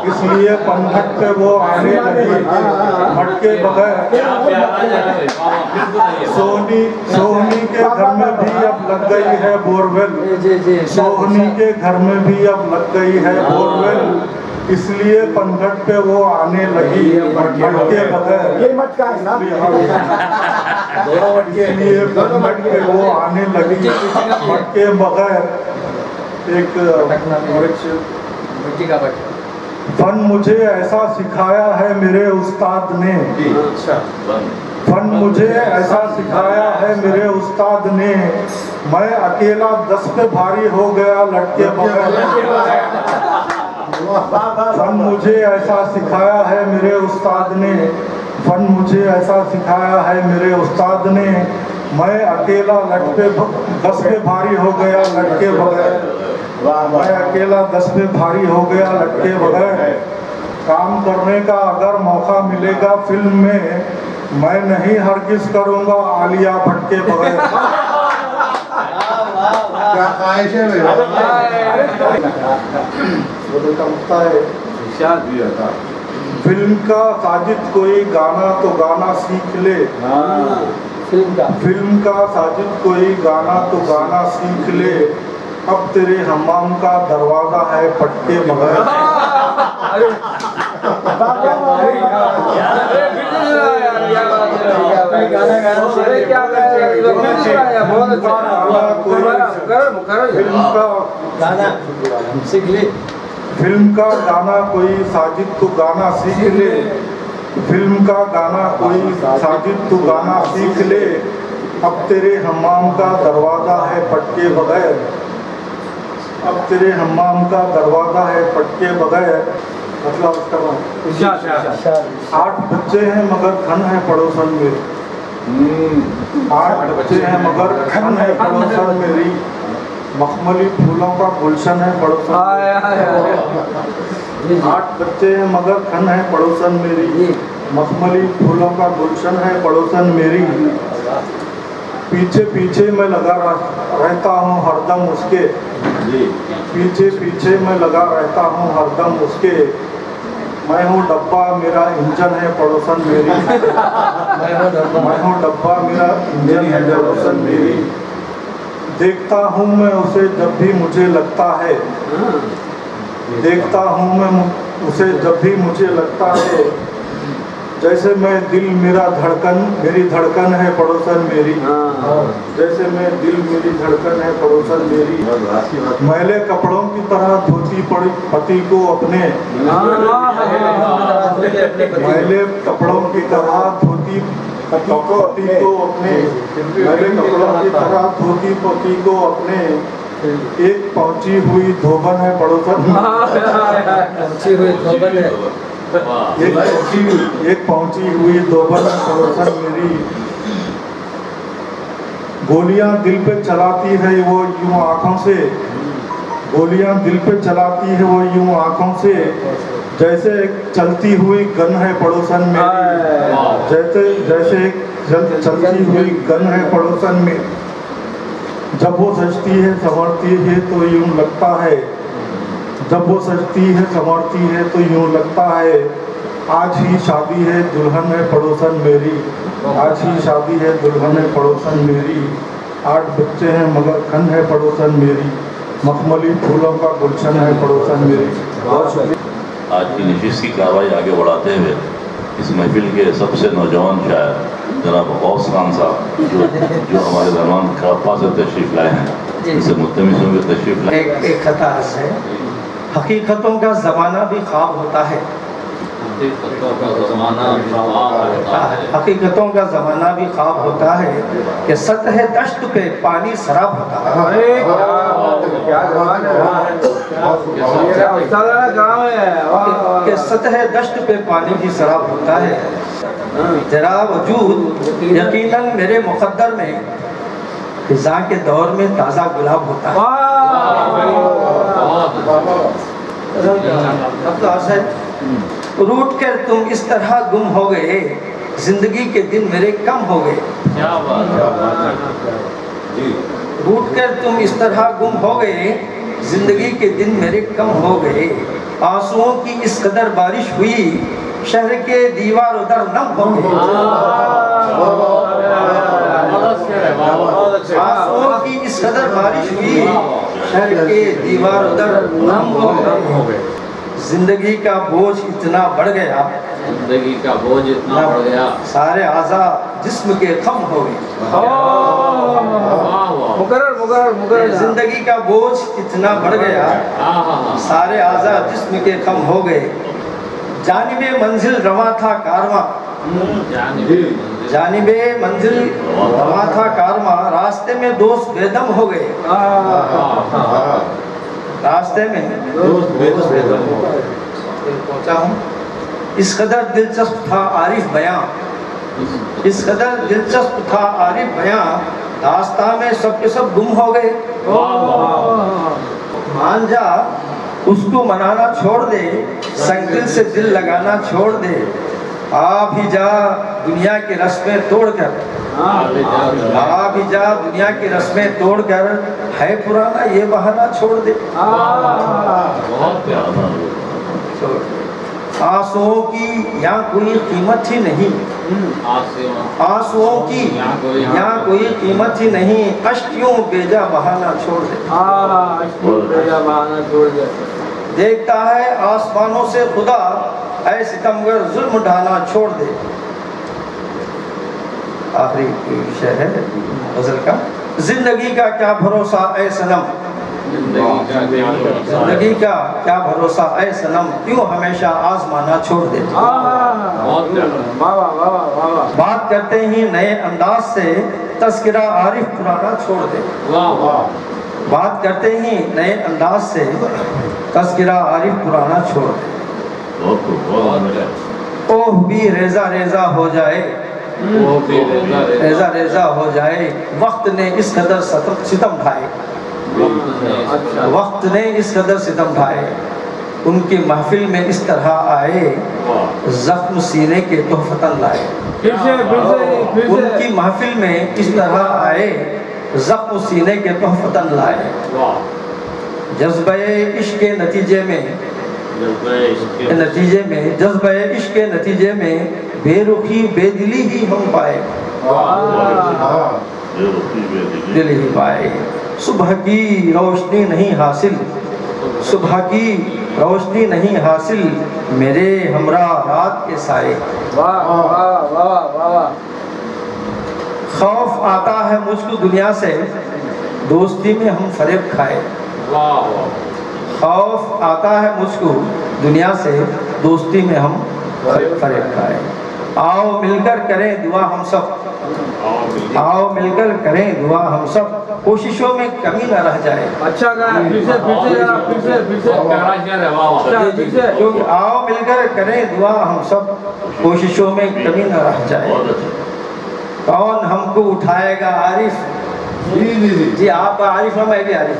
इसलिए पनघट पे वो आने लगी मटके बगैर। सोहनी के घर में भी अब लग गई है बोरवेल, सोहनी के घर में भी अब लग गई है बोरवेल, इसलिए पनघट पे वो आने लगी मटके बगैर। ये मटका है ना, इसलिए पनघट पे वो आने लगी मटके बगैर। एक फन मुझे ऐसा सिखाया है मेरे उस्ताद ने, फन मुझे ऐसा सिखाया है मेरे उस्ताद ने, मैं अकेला 10 पे भारी हो गया लटके बगैर। फन मुझे ऐसा सिखाया है मेरे उस्ताद ने, फन मुझे ऐसा सिखाया है मेरे उस्ताद ने, मैं अकेला लट पे 10 पे भारी हो गया लटके बगैर, मैं अकेला 10 पे भारी हो गया लटके बगैर। काम करने का अगर मौका मिलेगा फिल्म में, मैं नहीं हरगिज करूंगा आलिया भट्ट के बगैर। क्या ख्वाहिश है फिल्म का साजिद कोई गाना तो गाना सीख ले, फिल्म का साजिद कोई गाना तो गाना सीख ले, अब तेरे हम्माम का दरवाजा है पटके बगैर। फिल्म का गाना कोई साजिद तो गाना सीख ले, फिल्म का गाना कोई साजिद तो गाना सीख ले, अब तेरे हम्माम का दरवाजा है पटके बगैर, अब तेरे हम्माम का दरवाजा है पटके बगैर। मतलब उसका 8 बच्चे हैं मगर खन है पड़ोसन मेरी, 8 बच्चे हैं मगर खन है पड़ोसन मेरी, मखमली फूलों का गुलशन है पड़ोसन। 8 बच्चे हैं मगर खन है पड़ोसन मेरी, मखमली फूलों का गुलशन है पड़ोसन मेरी। पीछे पीछे मैं लगा रहता हूँ हरदम उसके, पीछे पीछे मैं लगा रहता हूँ हरदम उसके, मैं हूँ डब्बा मेरा इंजन है पड़ोसन मेरी, मैं हूँ डब्बा मेरा इंजन है पड़ोसन मेरी। देखता हूँ मैं उसे जब भी मुझे लगता है, देखता हूँ मैं उसे जब भी मुझे लगता है, जैसे मैं दिल मेरा धड़कन मेरी धड़कन है पड़ोसन मेरी, जैसे मैं दिल मेरी धड़कन है पड़ोसन मेरी। मैले कपड़ों की तरह धोती पड़ी पति को अपने, मैले कपड़ों की तरह धोती पति को अपने, मैले कपड़ों की तरह धोती पति को अपने, एक पहुंची हुई धोबन है पड़ोसन, पहुंची हुई धोबन है, एक पहुंची हुई धोबन है पड़ोसन मेरी। गोलियां दिल पे चलाती है वो यूं आंखों से, गोलियां दिल पे चलाती है वो यूं आंखों से, जैसे एक चलती हुई गन है पड़ोसन मेरी, जैसे एक चलती हुई गन है पड़ोसन में। जब वो सजती है संवरती है तो यूं लगता है, जब वो सजती है संवरती है तो यूं लगता है, आज ही शादी है दुल्हन है पड़ोसन मेरी, आज ही शादी है दुल्हन है पड़ोसन मेरी। 8 बच्चे हैं मगर खन है पड़ोसन मेरी, मखमली फूलों का गुलशन है पड़ोसन मेरी। बहुत शुक्रिया। आज की नशिस्त की कार्रवाई आगे बढ़ाते हुए इस महफिल के सबसे नौजवान शायर जनाब गौस खान साहब जो हमारे दरमान खरपा से तशरीफ़ लाए हैं, इससे मुत्तमिसों में तशरीफ़ लाए। एक खता है, हकीकतों का ज़माना भी ख्वाब होता है, हकीकतों का ज़माना भी ख्वाब होता है, हकीकतों का ज़माना भी ख्वाब होता है कि सतह दश्त पे पानी शराब होता है, कि सतह दश्त पे पानी की शराब होता है। तेरा वजूद यकीनन मेरे मुक़द्दर में ख़िज़ां के दौर में ताज़ा गुलाब होता है। रूठ कर तुम इस तरह गुम हो गए, जिंदगी के दिन मेरे कम हो गए। रूठ कर तुम इस तरह गुम हो गए, जिंदगी के दिन मेरे कम हो गए। आंसुओं की इस कदर बारिश हुई, शहर के दीवार उधर नम हो गए। आंसुओं की इस कदर बारिश हुई, शहर के दीवार उधर नम हो गए। जिंदगी का बोझ इतना बढ़ गया, जिंदगी का बोझ इतना बढ़ गया, सारे आज़ा जिस्म के खम हो गए। जिंदगी का बोझ इतना बढ़ गया, सारे आज़ा जिस्म के खम हो गए। जानिबे मंजिल रवा था कारवां, जानिबे मंजिल रवा था कारवां, रास्ते में दोस्त बेदम हो गए। रास्ते में दोस्त बेदम हो गए। पहुंचा हूँ इस कदर दिलचस्प था आरिफ बयां, इस कदर दिलचस्प था आरिफ बयां, दास्तां में सबके सब गुम हो गए। मान जा उसको मनाना छोड़ दे, संगिल से दिल लगाना छोड़ दे, आ भी जा दुनिया की रस्में तोड़कर, आ भी जा दुनिया की रस्में तोड़कर, है पुराना ये बहाना छोड़ दे। बहुत प्यारा। आंसुओं की यहाँ कोई कीमत ही नहीं, आंसुओं की यहाँ कोई कीमत ही नहीं, अश्कियों बेजा बहाना छोड़ दे। बेजा बहाना छोड़ दे। देखता है आसमानों से खुदा, ऐ सितमगर जुल्म ढाना छोड़ दे। आखिरी शेर है गजल का। जिंदगी का क्या भरोसा ऐ सनम, जिंदगी का क्या भरोसा ऐ सनम, क्यों हमेशा आजमाना छोड़ दे। बात करते ही नए अंदाज से, तस्किरा आरिफ पुराना छोड़ दे। बात करते ही नए अंदाज से, तस्किरा आरिफ पुराना छोड़ दे। ओह भी रेजा रेजा हो जाए, रेजा रेजा हो जाए, वक्त ने इस कदर सितम ढाए, वक्त ने इस कदर सितम ढाए, उनकी महफिल में इस तरह आए, जख्म सीने के तोहफतन लाए। उनकी महफिल में इस तरह आए, जख्म सीने के तोहफतन लाए। जज्बे इश्क के नतीजे में, जज्बे इश्क के नतीजे में, बेरुखी बेदिली ही हम पाए, दिल ही पाए। सुबह की रोशनी नहीं हासिल, सुबह की रोशनी नहीं हासिल, मेरे हमरा रात के साए। खौफ आता है मुझको दुनिया से, दोस्ती में हम फरेब खाए। खौफ आता है मुझको दुनिया से, दोस्ती में हम फरेब खाए। आओ मिलकर करें दुआ हम सब, आओ मिलकर करें दुआ हम सब, कोशिशों में कमी न रह जाए। अच्छा फिर से क्योंकि आओ मिलकर करें दुआ हम सब, कोशिशों में कमी न रह जाए। कौन हमको उठाएगा आरिफ, जी आप आरिफ हो, मैं भी आरिफ।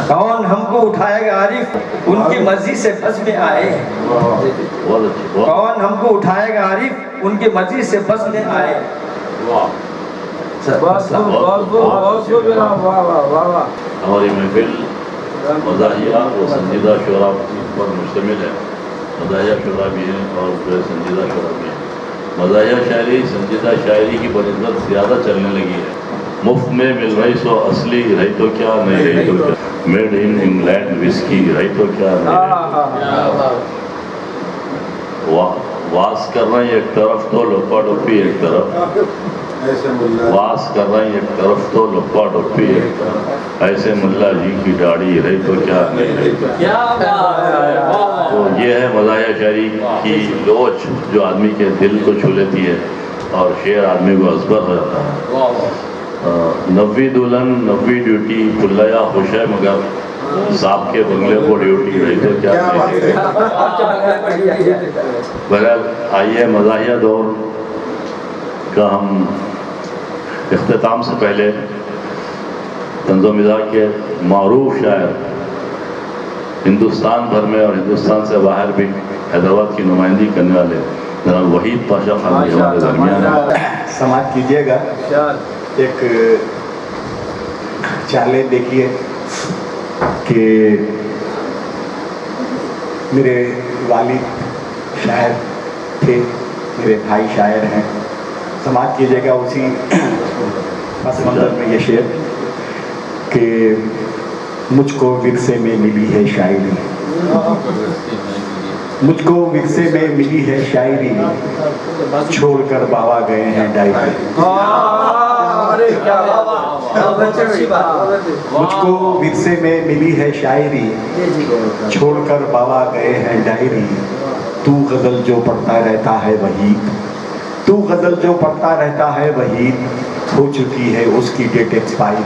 कौन हमको उठाएगा आरिफ, उनकी मर्जी से बस में आए। कौन हमको उठाएगा आरिफ, उनकी मर्जी से बस में आए। हमारी महफिल मज़ाहिया और संजीदा शुरा पर मुश्तमिल है। मज़ाहिया शुरा भी हैं और संजीदा शुरा भी हैं। मज़ाहिया शायरी संजीदा शायरी की बनिस्बत ज़्यादा चलने लगी है। मुफ्त में मिल रही सो असली, रही तो क्या नहीं रही तो क्या, मेड इन इंग्लैंड विस्की, रही तो क्या नहीं। वास कर रहे हैं एक तरफ तो लुप्पा डुप्पी एक तरफ, वास कर रहे हैं एक तरफ तो लुप्पा डुप्पी एक तरफ, ऐसे मुल्ला जी की दाढ़ी रही तो क्या नहीं रही। तो ये है मज़ाहिया शायरी की लोच जो आदमी के दिल को छू लेती है और शेर आदमी को असबर हो जाता है। नब्बी दुल्हन नब्बी ड्यूटी, पुल्लाया खुश है मगर साहब के बंगले को ड्यूटी रही तो क्या। बहरहाल आइए मज़ाहिया दौर का हम इख्तिताम से पहले तंज़ो मिज़ाज के मारूफ शायर हिंदुस्तान भर में और हिंदुस्तान से बाहर भी हैदराबाद की नुमाइंदगी करने वाले जनाब वहीद पाशा खान हमारे दरमियान समाप्त कीजिएगा। एक चैलेंज देखिए कि मेरे वालिद शायर थे, मेरे भाई शायर हैं। समाप्त कीजिएगा उसी पस मंजर में ये शेर कि मुझको विरसे में मिली है शायरी, मुझको विरसे में मिली है शायरी, छोड़कर बाबा गए हैं डायरी। मुझको विरसे में मिली है शायरी, छोड़कर बाबा गए हैं डायरी। तू गजल जो पढ़ता रहता है वही, तू गजल जो पढ़ता रहता है वही, हो चुकी है उसकी डेट एक्सपायरी,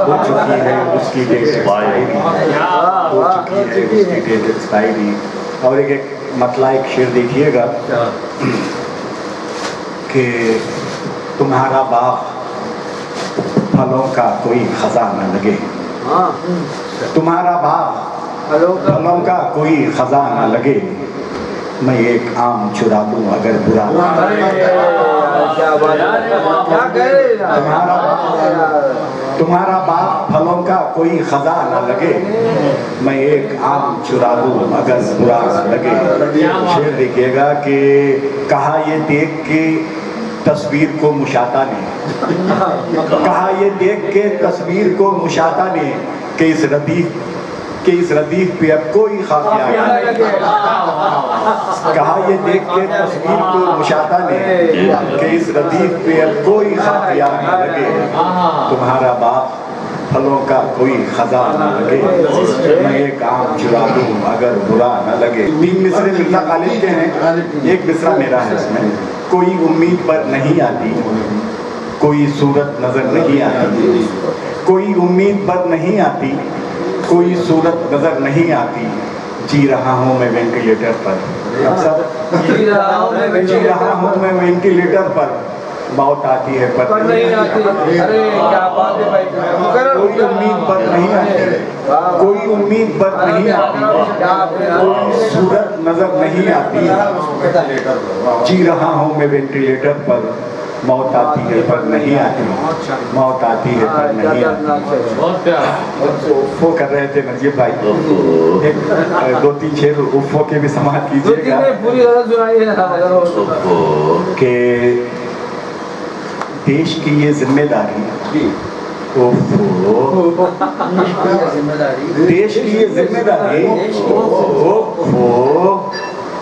हो चुकी है उसकी डेट एक्सपायरी, हो चुकी है उसकी डेट एक्सपायरी। और एक मतला एक शेर देखिएगा कि तुम्हारा बाग फलों का कोई खजाना लगे, तुम्हारा बाग फलों का कोई खजाना लगे, मैं एक आम चुरा लूं अगर बुरा तुम्हारा बाग फलों का कोई खजाना लगे, मैं एक आम चुरा लूं अगर बुरा लगे। शेर देखिएगा कि कहा ये देख के तस्वीर को मुशाता ने, कहा ये देख के तस्वीर को मुशाता ने कि इस रदीफ पे अब कोई खाफिया नहीं। कहा ये देख के तस्वीर को मुशाता ने कि इस रदीफ पे अब कोई खाफिया न लगे, तुम्हारा बाग फलों का कोई खजाना लगे, मैं एक आम चुरा लूं अगर बुरा न लगे। 3 मिसरे मिर्जा गालिब के हैं, एक मिसरा मेरा है इसमें। कोई उम्मीद पर नहीं आती, कोई सूरत नजर नहीं आती, कोई उम्मीद पर नहीं आती, कोई सूरत नजर नहीं आती, जी रहा हूँ मैं वेंटिलेटर पर, जी रहा हूँ मैं वेंटिलेटर पर, मौत आती है पर नहीं आती। अरे क्या बात है भाई, कोई उम्मीद पर नहीं आती, कोई उम्मीद पर नहीं आती, कोई सूरत नजर नहीं आती, जी रहा हूँ मैं वेंटिलेटर पर, मौत आती है पर नहीं आती, मौत आती है पर नहीं आती। उफ़ो कर रहे थे नजीब भाई, 2-3 शेर उफ़ो के भी समाप्त कीजिएगा कि देश की ये जिम्मेदारी, देश की ये जिम्मेदारी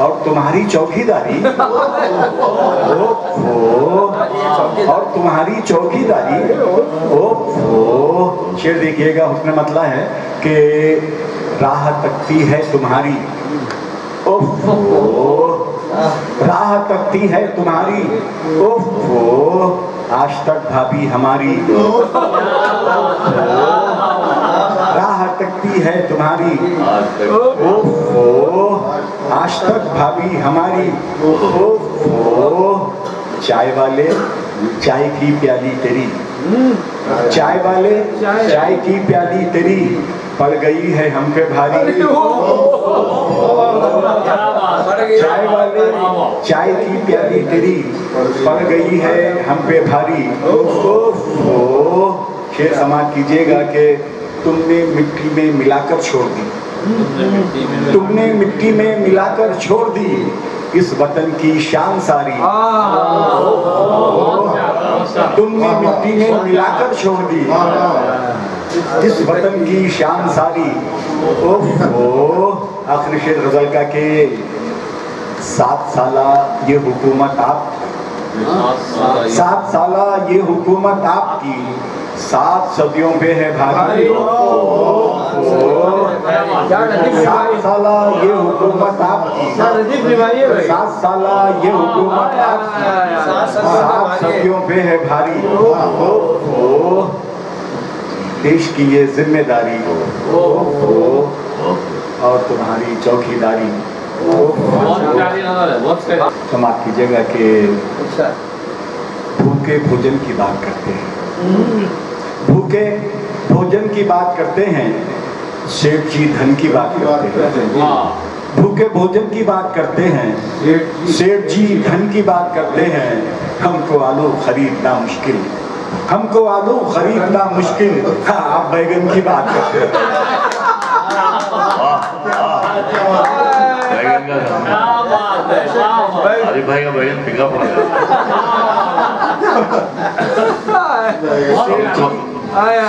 और तुम्हारी चौकीदारी, और तुम्हारी चौकीदारी। शेर देखिएगा, उसने मतला है कि राह तकती है तुम्हारी, राह तकती है तुम्हारी, आज तक भाभी हमारी, राह तकती है तुम्हारी, आज तक भाभी हमारी, चाय वाले चाय की प्याली तेरी, चाय वाले चाय की प्याली तेरी, पड़ गई है हम पे भारी, चाय वाले चाय की प्याली तेरी, पड़ गई है हम पे भारी। शेर समाप्त कीजिएगा कि तुमने मिट्टी में मिलाकर छोड़ दी, तुमने मिट्टी में मिलाकर छोड़ दी, इस वतन की शान सारी, तुमने मिट्टी में मिलाकर छोड़ दी, इस वतन की शान सारी। आखिरी शेर गजल का के 7 साला ये हुकूमत आप, 7 साला ये हुकूमत आपकी, 7 सदियों पे है भारी, 7 साला ये हुकूमत आपकी, 7 साला ये हुकूमत आपकी, 7 सदियों पे है भारी, देश की ये जिम्मेदारी और तुम्हारी चौकीदारी। समाप्त कीजिएगा कि भूखे भोजन की बात करते हैं, भूखे भोजन की बात करते हैं, सेठ जी धन की बात करते हैं, भूखे भोजन की बात करते हैं, सेठ जी धन की बात करते हैं, हमको आलू खरीदना मुश्किल, हमको आलू खरीदना मुश्किल, हाँ आप बैगन की बात करते हैं। अरे भाई का बैगन फीका पड़ गया।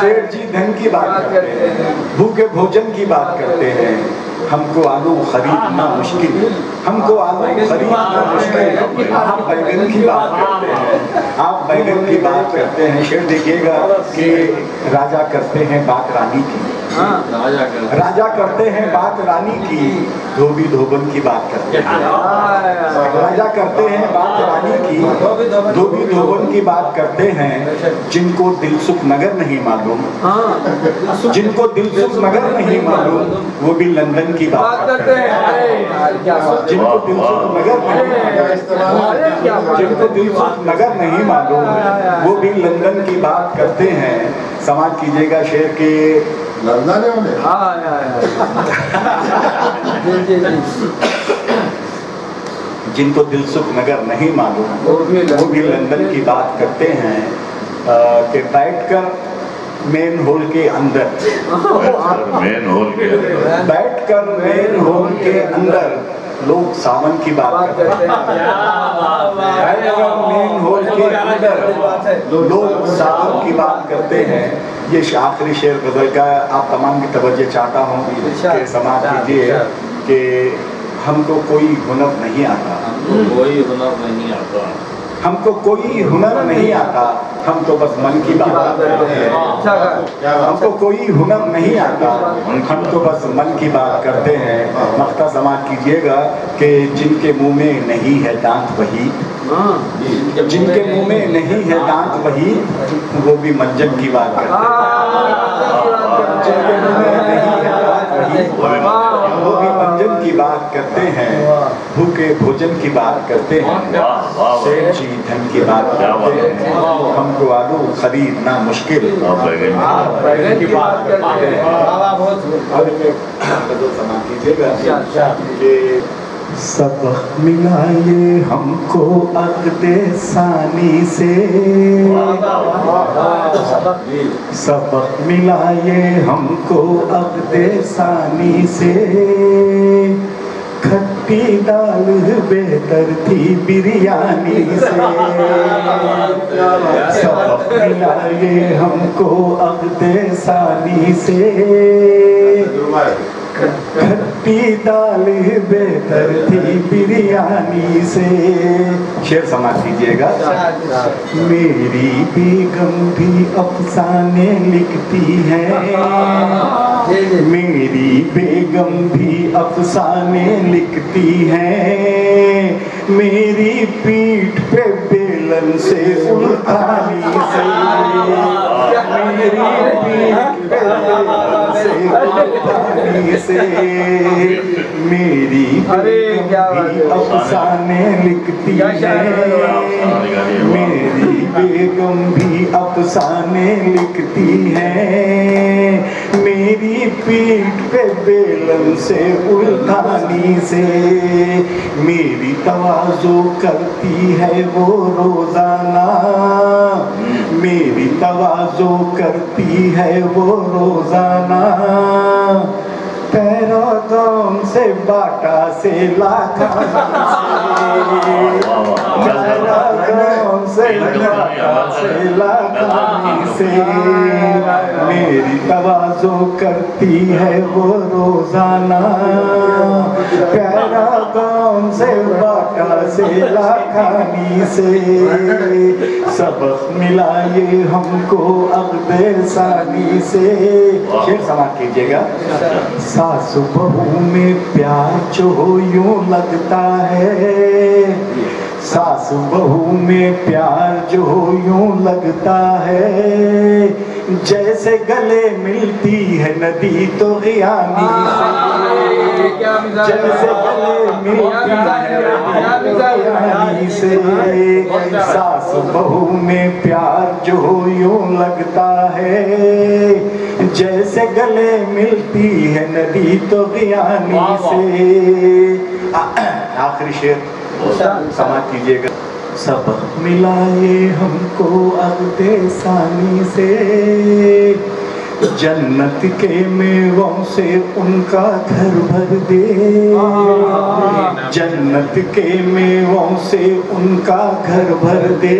सेठ जी धन की बात करते हैं, भूखे भोजन की बात करते हैं, हमको आलू खरीदना मुश्किल, हमको आलू खरीदना मुश्किल, आप बैगन की बात करते हैं, आप बैगन की बात करते हैं। शेर देखिएगा कि राजा करते हैं बात रानी की, राजा करते हैं बात रानी की, धोबी धोबन की बात करते हैं। राजा करते हैं बात रानी की, धोबी धोबन की बात करते हैं। जिनको दिल सुख नगर नहीं मालूम, जिनको दिल सुख नगर नहीं मालूम, वो भी लंदन की बात करते हैं। जिनको दिल सुख नगर जिनको दिल सुख नगर नहीं मालूम, वो भी लंदन की बात करते हैं। समाज कीजिएगा शेर के लंदन जिनको दिल सुख नगर नहीं मालूम, वो भी लंदन की बात करते हैं। कि बैठकर मेन होल के अंदर, बैठकर मेन होल के अंदर लोग सावन की बात करते हैं। मेन होल के अंदर लोग सावन की बात करते हैं। ये आखिरी शेर गजल का आप तमाम की तवज्जो चाहता हूँ कि समाज कीजिए कि हमको कोई हुनर नहीं आता, कोई हुनर नहीं आता, हमको कोई हुनर नहीं आता, हम तो बस मन की बात करते हैं। हमको कोई हुनर नहीं आता, हम तो बस मन की बात करते हैं। मख्ता समाज कीजिएगा कि जिनके मुंह में नहीं है दांत वही, जिनके मुंह में नहीं है दांत वही, वो भी मंजन की बात करते हैं। जिनके मुंह में नहीं है दांत वही, वो भी मंजन की बात करते हैं। भूखे भोजन की बात करते हैं, सेठ जी धन की बात करते हैं। हमको आलू खरीदना मुश्किल बैगन की बात करते हैं। सबक मिला ये हमको अक़्दे सानी से, सबक मिला ये हमको अक़्दे सानी से। खट्टी दाल बेहतर थी बिरयानी से, सबक मिला ये हमको अक़्दे सानी से। खट्टी दाल बेहतर थी बिरयानी से। शेर समाज कीजिएगा। मेरी बेगम भी अफसाने लिखती है, मेरी बेगम भी अफसाने लिखती है। मेरी पीठ पे बेलन से उल्टानी से, मेरी पीठ पे बेलन से उल्टानी से। मेरी बेगम भी अफसाने लिखती है, मेरी बेगम भी अफसाने लिखती है। मेरी पीठ पे बेलन से उल्टानी से। मेरी तवाज़ो करती है वो रोजाना, मेरी तवाज़ो करती है वो रोजाना। पैरादाम से बाटा से लाखानी से, पैरादाम से बाटा से लाखानी से। मेरी तवाज़ो करती है वो रोजाना, पैरादाम से बाटा से लाखानी से। सबक मिला ये हमको अक़्दे सानी से। शेर समाप्त कीजिएगा। सास बहू में प्यार जो यूं लगता है, सास बहू में प्यार जो यूं लगता है। जैसे गले मिलती है नदी तो गियानी से, जैसे गले मिलती है नदी तो गियानी से। सास बहू में प्यार जो यूं लगता है, जैसे गले मिलती है नदी तो गियानी से। आखिरी शेर समाप्त कीजिएगा। सबक मिला ये हमको अक़्दे सानी से। जन्नत के मेवों से उनका घर भर दे, जन्नत के मेवों से उनका घर भर दे।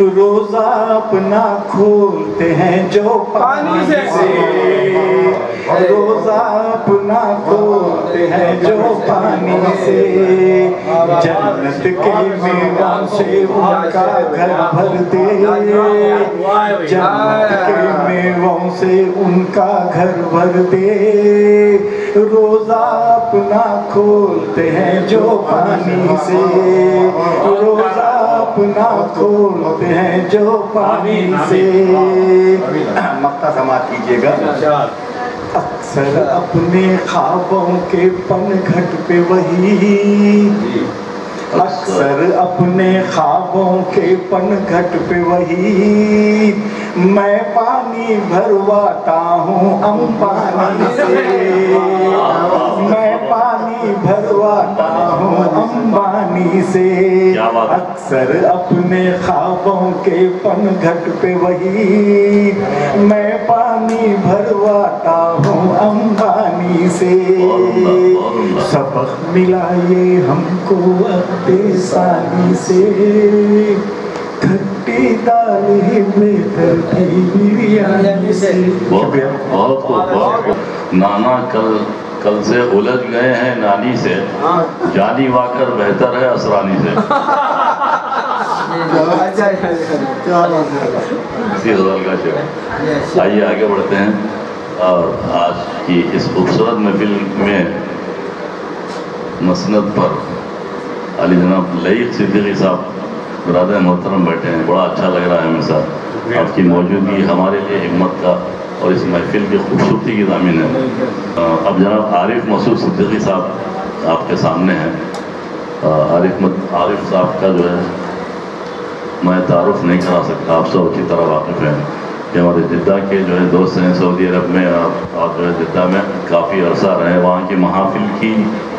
रोजा अपना खोलते हैं जो पानी से, रोजा अपना खोलते हैं जो पानी से। जन्नत के मेवों से उनका घर भर दे, जन्नत के मेवों से उनका घर भर दे, रोजा अपना खोलते हैं जो पानी से, रोजा अपना खोलते हैं जो पानी से। मक्ता समाप्त कीजिएगा। अक्सर अपने ख्वाबों के पनघट पे वही, अक्सर अपने ख्वाबों के पनघट पे वही, मैं पानी भरवाता हूँ अंबानी से, मैं पानी भरवाता हूँ अंबानी से। अक्सर अपने ख्वाबों के पनघट पे वही, मैं पानी भरवाता हूँ अंबानी से। सबक मिला ये हमको अपने सानी से, खट्टी दाल बेहतर थी बिरयानी से। बहुत नाना कल से उलझ गए हैं नानी से, जानी वाकर बेहतर है असरानी से। इसी गजल का शेर। आइए आगे बढ़ते हैं और आज की इस खूबसूरत महफिल में मसनद पर अली जनाब लईक सिद्दीकी साहब बिरादर मोहतरम बैठे हैं। बड़ा अच्छा लग रहा है हमेशा, आपकी मौजूदगी हमारे लिए हिम्मत का और इस महफिल की खूबसूरती की ज़मीन है। अब जनाब आरिफ मसूद सिद्दीकी साहब आपके सामने हैं। आरिफ साहब का जो है मैं तारुफ नहीं करा सकता, आप सब अच्छी तरह वाकिफ़ हैं कि हमारे जिद्दा के जो है दोस्त हैं सऊदी अरब में, और जो है जिद्दा में काफ़ी अरसा रहे, वहाँ की महफिल की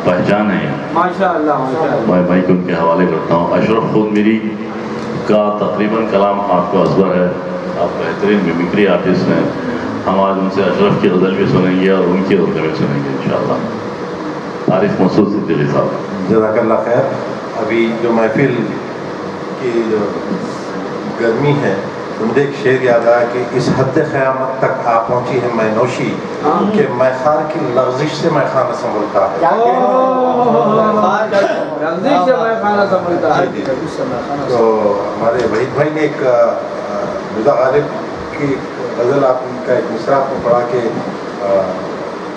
पहचान है माशाअल्लाह माशाअल्लाह। मैं माइक उनके हवाले करता हूँ। अशरफ खुद मेरी का तकरीबन कलाम आपको असबर है, आप बेहतरीन मिमिक्री आर्टिस्ट हैं। हम आज उनसे अशरफ की गज़ल भी सुनेंगे और उनकी गज़ल भी सुनेंगे इंशाअल्लाह। आरिफ मसूद सिद्दीकी साहब। जज़ाकल्लाह खैर। अभी जो महफिल की जो गर्मी है, तो मुझे एक शेर याद आया कि इस हद क़यामत तक आ पहुँची है मैं नौशी कि मैखार की लग़ज़िश से मैं खाना संभलता है। तो हमारे वहीद भाई ने एक मिर्ज़ा गालिब की गज़ल आपका एक मिसरा आपको पढ़ा के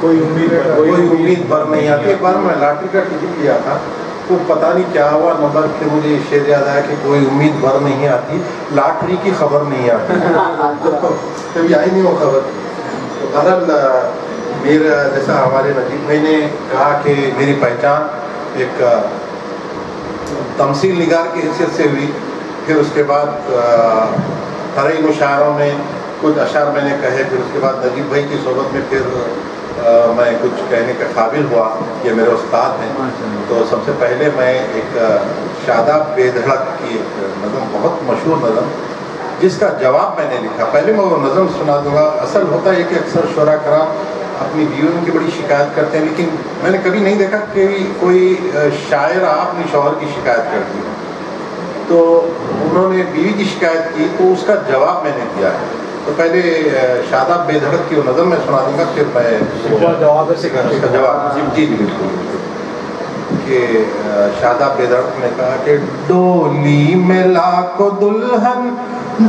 कोई उम्मीद भर नहीं आती। एक बार मैं लॉटरी का टिकट लिया था, तो पता नहीं क्या हुआ नंबर, फिर मुझे ये शेर याद आया कि कोई उम्मीद भर नहीं आती, लॉटरी की खबर नहीं आती। तो आई नहीं वो खबर। तो बहरहाल मेरा जैसा हमारे नजीब भाई ने कहा कि मेरी पहचान एक तमसील निगार की हैसियत से हुई। फिर उसके बाद हरे मुशायरों में कुछ अशार मैंने कहे, फिर उसके बाद नजीब भाई की सोबत में फिर मैं कुछ कहने का काबिल हुआ। ये मेरे उस्ताद हैं। तो सबसे पहले मैं एक शादाब बेधड़क की एक नज़म, बहुत मशहूर नज़म, जिसका जवाब मैंने लिखा, पहले मैं वो नज़म सुना दूंगा। असल होता है कि अक्सर शुरा कराम अपनी बीवियों की बड़ी शिकायत करते हैं, लेकिन मैंने कभी नहीं देखा कि कोई शायर अपने शौहर की शिकायत करती है। तो उन्होंने बीवी की शिकायत की, तो उसका जवाब मैंने दिया है। तो पहले शादाब बेधड़क की वो नज़म मैं सुना दूंगा, फिर मैं जवाब इसका जवाब जी बिल्कुल कि शादाब बेधड़क ने कहा कि डोली में लाको दुल्हन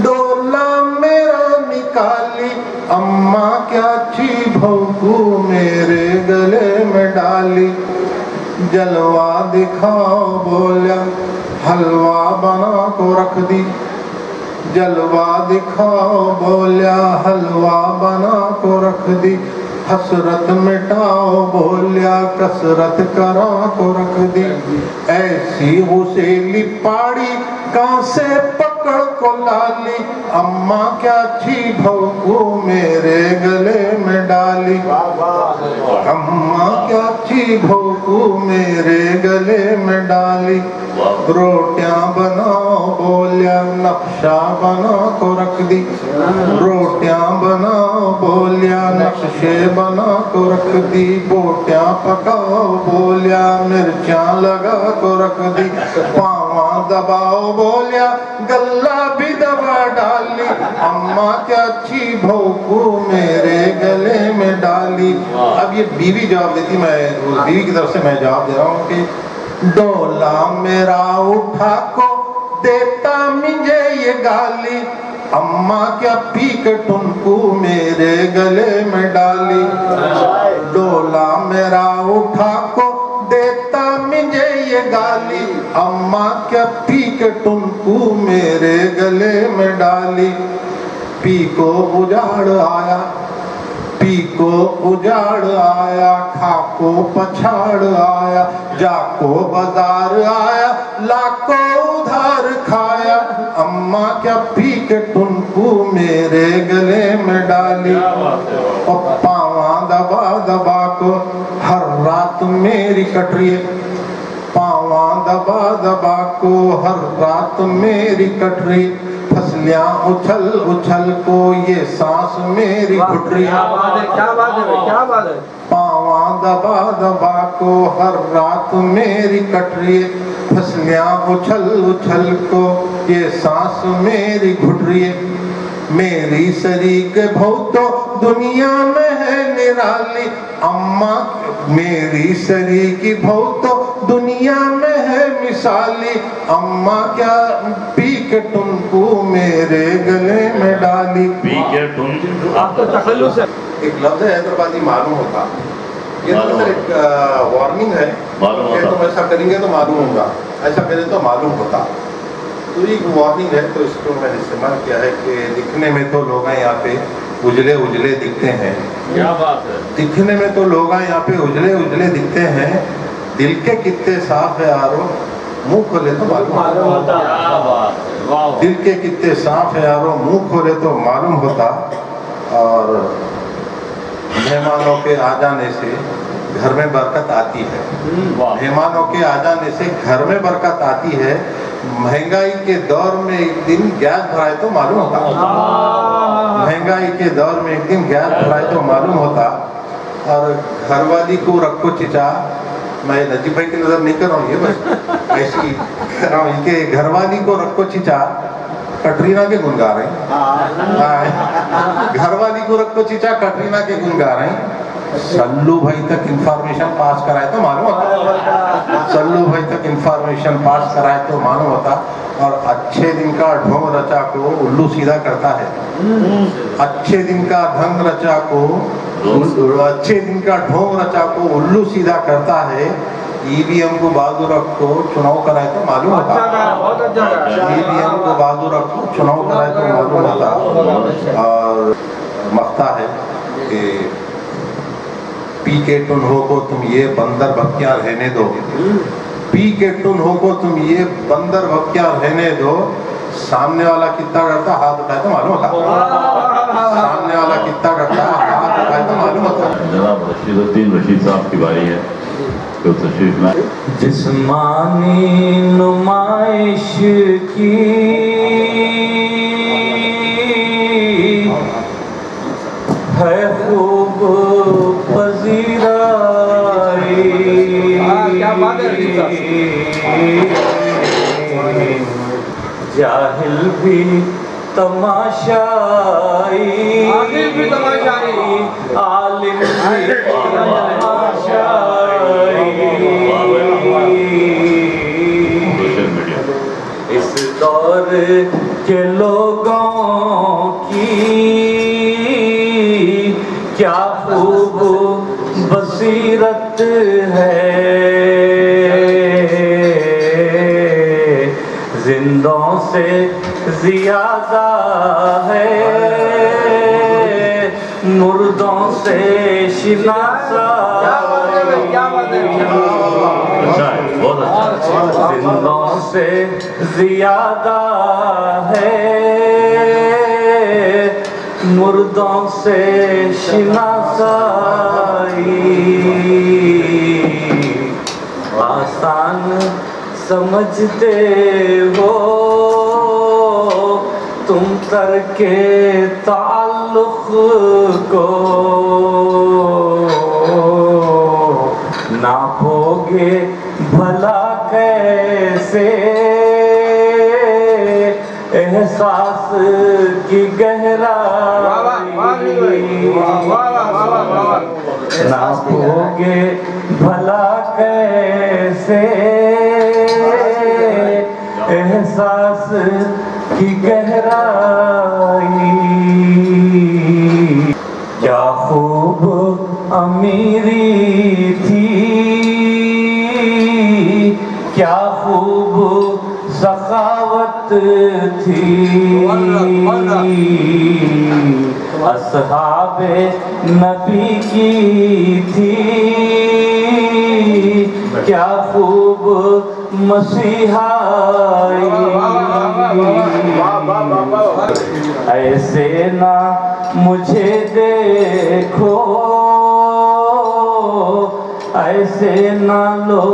डोला मेरा निकाली, अम्मा क्या अच्छी भौंकू मेरे गले में डाली, जलवा दिखाओ बोला हलवा बना को रख दी, जलवा दिखाओ बोलिया हलवा बना को रख दी, हसरत मिटाओ बोलिया कसरत करा को रख दी, ऐसी हुसैली पाड़ी कहाँ से पकड़ को लाली, अम्मा क्या अच्छी भौंकू मेरे गले में डाली, अम्मा क्या अच्छी भौंकू मेरे गले में डाली, रोटियां बनाओ बोलिया नक्शा बना को रख दी, रोटियां बनाओ बोलिया नक्शे बना को रख दी, बोटियां पकाओ बोलिया मिर्चा लगा को रख दी, पावा दबाओ बोलिया गल्ला भी दबा डाली, अम्मा क्या अच्छी भौंकू मेरे गले में डाली। अब ये बीवी जवाब देती, मैं बीवी की तरफ से मैं जवाब दे रहा हूँ कि डोला मेरा उठा को देता मुझे ये गाली, अम्मा क्या पी के टुनकू मेरे गले में डाली, डोला मेरा उठा को देता मुझे ये गाली, अम्मा क्या पी के टुनकू मेरे गले में डाली। पी को उजाड़ आया, पी को उजाड़ आया, खा को पछाड़ आया, जाको बाजार आया, लाको उधार खाया, अम्मा क्या पी के टुनकू मेरे गले में डाली। और पावा दबा दबा को हर रात मेरी कट रही है, पावा दबा दबा को हर रात मेरी कट रही, फसलियां उछल उछल को ये सांस मेरी घुट रही। क्या बात है, क्या बात है, क्या बात है। पावा दबा दबा को हर रात मेरी कट रही, फसलियां उछल उछल को ये सांस मेरी घुट रही। मेरी शरीक भौ तो दुनिया में है निराली, अम्मा मेरी शरीकी भौ तो दुनिया में है मिसाली, अम्मा क्या पी के टुनकू मेरे गले में डाली। पी के टुनकू आपको तखल्लुस है। एक लफ्ज़ हैदराबादी मालूम होता, ये तो सर एक वार्निंग है कि तुम ऐसा करेंगे तो मालूम होगा, ऐसा करें तो मालूम होता। तो एक वार्निंग है, तो इसको मैंने इस्तेमाल किया है कि दिखने में तो लोग यहाँ पे उजले उजले दिखते हैं। क्या बात है। दिखने में तो लोग यहाँ पे उजले उजले दिखते हैं, दिल के कितने साफ है यारो, मुंह खोले तो मालूम होता। क्या बात है, वाह। दिल के कितने साफ है यारो, मुंह खोले तो मालूम होता। और मेहमानों के आ जाने से घर में बरकत आती है, मेहमानों के आ जाने से घर में बरकत आती है। महंगाई के दौर में एक दिन गैस भराए तो मालूम होता, महंगाई के दौर में एक दिन गैस भराए तो मालूम होता। और घरवाली को रखो चिचा, मैं नजीब भाई की नजर नहीं कर रहा हूँ, ये बस ऐसी कर रहा हूँ कि घरवाली को रखो चिचा, कटरीना के गुन गा रहे हैं। घरवाली को रखो चिचा, कटरीना के गुन गा रहे हैं। सल्लू भाई तक इंफॉर्मेशन पास कराए तो मालूम होता, सल्लू भाई तक इंफॉर्मेशन पास कराए तो मालूम होता। और अच्छे दिन का ढोंग रचा को उल्लू सीधा करता है, अच्छे दिन का ढंग रचा को, अच्छे दिन का ढोंग रचा को उल्लू सीधा करता है। ईवीएम को बाजू रखो चुनाव कराए तो मालूम होता, ईवीएम को बाजू रखो चुनाव कराए तो मालूम होता। और मख्ता है कि पी के टुन हो को तुम ये बंदर बक्या रहने दो, पी के टुन हो को तुम ये बंदर बक्या रहने दो। सामने वाला कितना डरता हाथ उठाए तो मालूम होता, सामने वाला कितना डरता हाथ उठाए तो मालूम होता। जनाब रशीदुद्दीन रशीद साहब की बारी है तो तशरीफ लाए। जिस्मानी नुमाइश की है खूब पजीराई, जाहिल भी तमाशाई, आलिम भी तमाशाई। इस दौर के लोगों की क्या खूब बसीरत है, जिंदों से ज्यादा है, मुर्दों से शिनासाई, जिंदों से ज्यादा है, मुर्दों से शिनासाई। आसान समझते हो तुम तरके ताल्लुक़ को, नापोगे भला कैसे एहसास की गहराई, नापोगे भला कैसे एहसास की गहराई, क्या खूब अमीरी थी, क्या खूब सखावत थी, असहाबे नबी की थी, क्या खूब मसीहाई। ऐसे ना मुझे देखो, ऐसे ना लो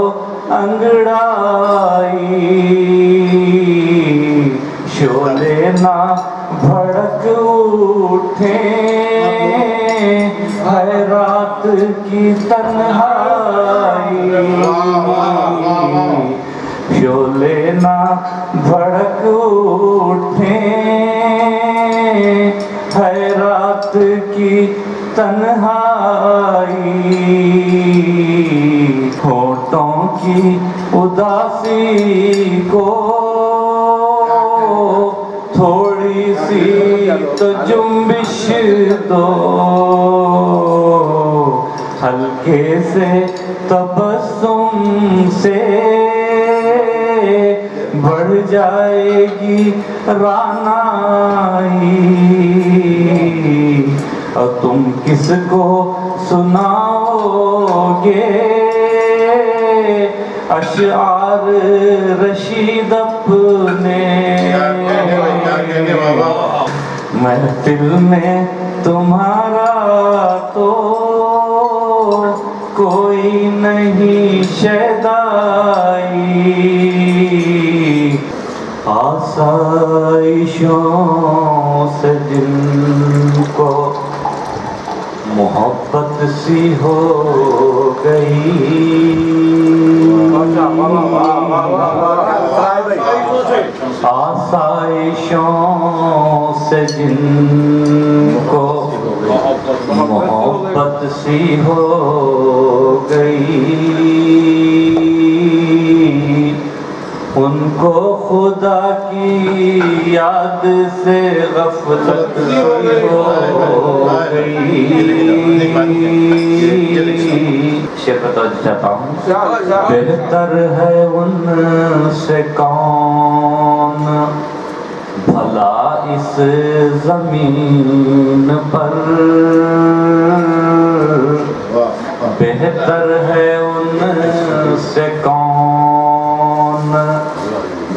अंगड़ाई, शोले ना भड़क उठे, है रात की तन्हाई, शोले ना भड़क उठे, है रात की तन्हाई, होठों की उदासी को थोड़ी सी तो जुम्बिश दो, हल्के से तबस्सुम से बढ़ जाएगी रानाई, और तुम किसको सुनाओगे अशआर रशीद अपने, महफिल में तुम्हारा तो कोई नहीं शैदाई, आसाइशों से जिनको मोहब्बत सी हो गई, आसाइशों से जिनको मोहब्बत सी हो गई, उनको खुदा की याद से गफलत हो गई। शेर बताना चाहता हूँ, बेहतर है उनसे कौन भला इस जमीन पर, बेहतर है उनसे कौन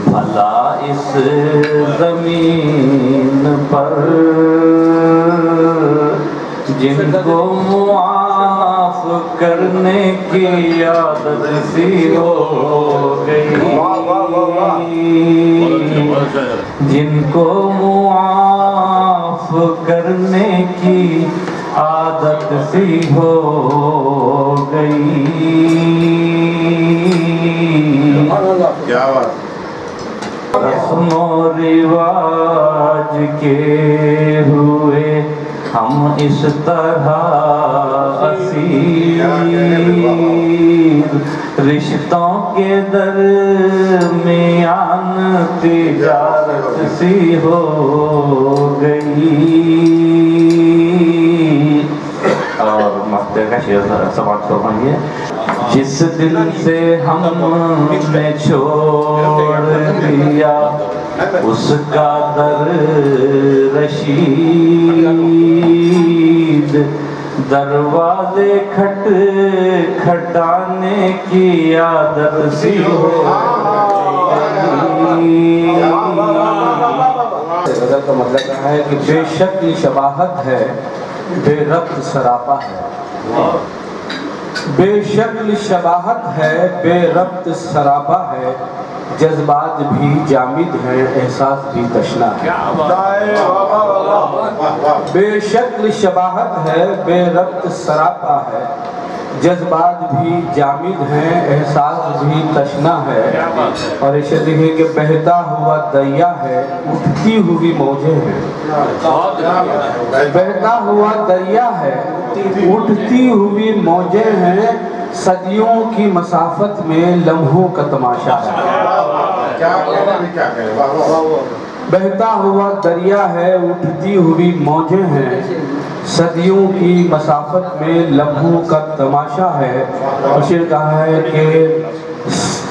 भला इस जमीन पर, जिनको मुआफ करने की आदत सी हो गई, जिनको मुआफ करने की आदत सी हो गई। क्या बात। रस्मो रिवाज के हुए हम इस तरह असीर, रिश्तों के दरमियान तिजारत सी हो गई। और मस्ते का शेर समाज फरमाइए। जिस दिन से हमने छोड़ दिया उसका दर रशीद, दरवाजे खटखटाने की आदत सी हो गज़ल का मतलब है कि बेशक ये शबाहत है, बेरब्त सरापा है, बेशक्ल शबाहत है, बेरब्त सरापा है, जज्बात भी जामिद है, एहसास भी तशना है। बेशक्ल शबाहत है, बेरब्त सरापा है, जज्बात भी जामिद हैं, एहसास भी तशना है। और इसे देखिए कि बहता हुआ दरिया है, उठती हुई मौजें हैं, बहता हुआ दरिया है, उठती हुई मौजें हैं, सदियों की मसाफत में लम्हों का तमाशा है। बहता हुआ दरिया है, उठती हुई मौजें हैं, सदियों की मसाफत में लम्हों का तमाशा है। और शेर कहा है कि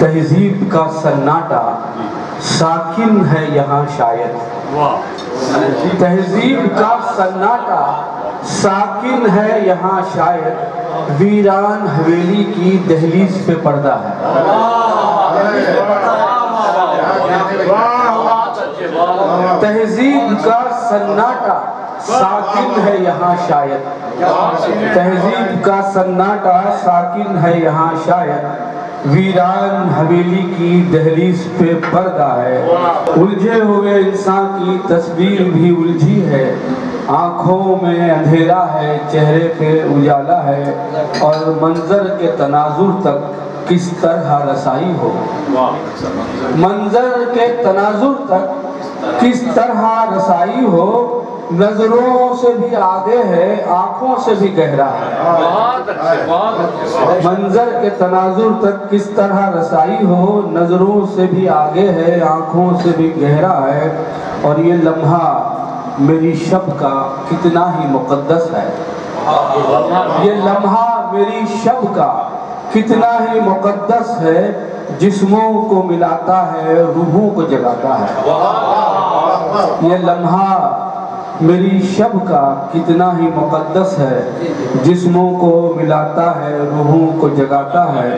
तहजीब का सन्नाटा साकिन है यहाँ शायद, तहजीब का सन्नाटा साकिन है यहाँ शायद, वीरान हवेली की दहलीज पे पर्दा है। तहजीब का सन्नाटा साकिन है यहाँ शायद, तहजीब का सन्नाटा साकिन है यहाँ शायद, वीरान हवेली की दहलीज पे पर्दा है। उलझे हुए इंसान की तस्वीर भी उलझी है, आँखों में अंधेरा है, चेहरे पे उजाला है, और मंजर के तनाजुर तक किस तरह रसाई हो, मंजर के तनाजुर तक किस तरह रसाई हो, नजरों से भी आगे है, आंखों से भी गहरा है। मंजर के तनाजुर तक किस तरह रसाई हो, नजरों से भी आगे है, आंखों से भी गहरा है, और ये लम्हा मेरी शब का कितना ही मुकद्दस है, ये लम्हा मेरी शब का कितना ही मुकद्दस है, जिस्मों को मिलाता है, रूहों को जगाता है। ये लम्हा मेरी शब का कितना ही मुकद्दस है, जिस्मों को मिलाता है, रूहों को जगाता है।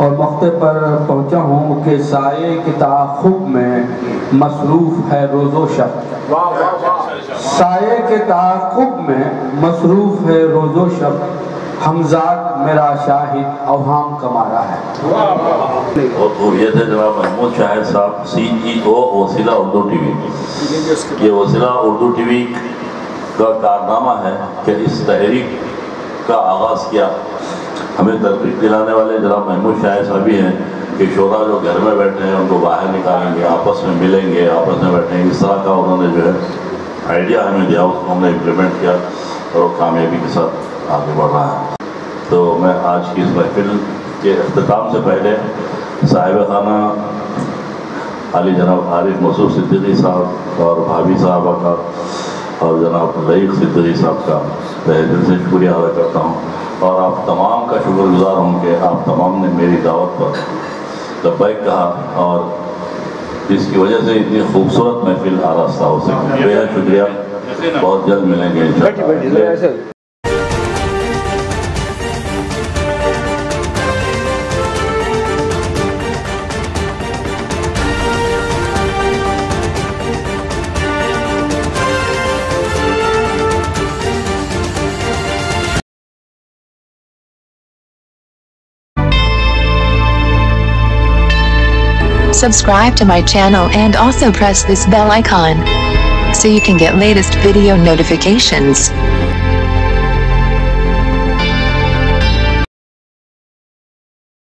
और मौके पर पहुंचा हूँ कि साये के ताक़ुब में मसरूफ़ है रोज़ो शब, साये के ताक़ुब में मसरूफ़ है रोज़ो शब, हमजाद मेरा शाहिद अवहाम कमारा है। बहुत खूबियत है जनाब महमूद शाहिद साहब, CEO वसीला उर्दू टीवी। ये वसीला उर्दू टीवी का कारनामा है कि इस तहरीक का आगाज़ किया। हमें तरकीब दिलाने वाले जनाब महमूद शाहिद साहब ही हैं कि शोरा जो घर में बैठे हैं उनको बाहर निकालेंगे, आपस में मिलेंगे, आपस में बैठेंगे। इस तरह का उन्होंने जो है आइडिया हमें दिया, उसको हमने इम्प्लीमेंट किया और वो कामयाबी के साथ आगे बढ़ रहा है। तो मैं आज की इस महफिल के अख्ताम से पहले साहिब खाना अली जनाब आरिफ मसूद सिद्दीकी साहब और भाभी साहबा का और जनाब रईक सिद्दीकी साहब का तहे दिल से शुक्रिया अदा करता हूँ, और आप तमाम का शुक्रगुजार हूँ कि आप तमाम ने मेरी दावत पर लब्बैक कहा, और इसकी वजह से इतनी खूबसूरत महफिल आरास्ता हो सकी। बेहद शुक्रिया, बहुत जल्द मिलेंगे इंशाअल्लाह। Subscribe to my channel and also press this bell icon so you can get latest video notifications.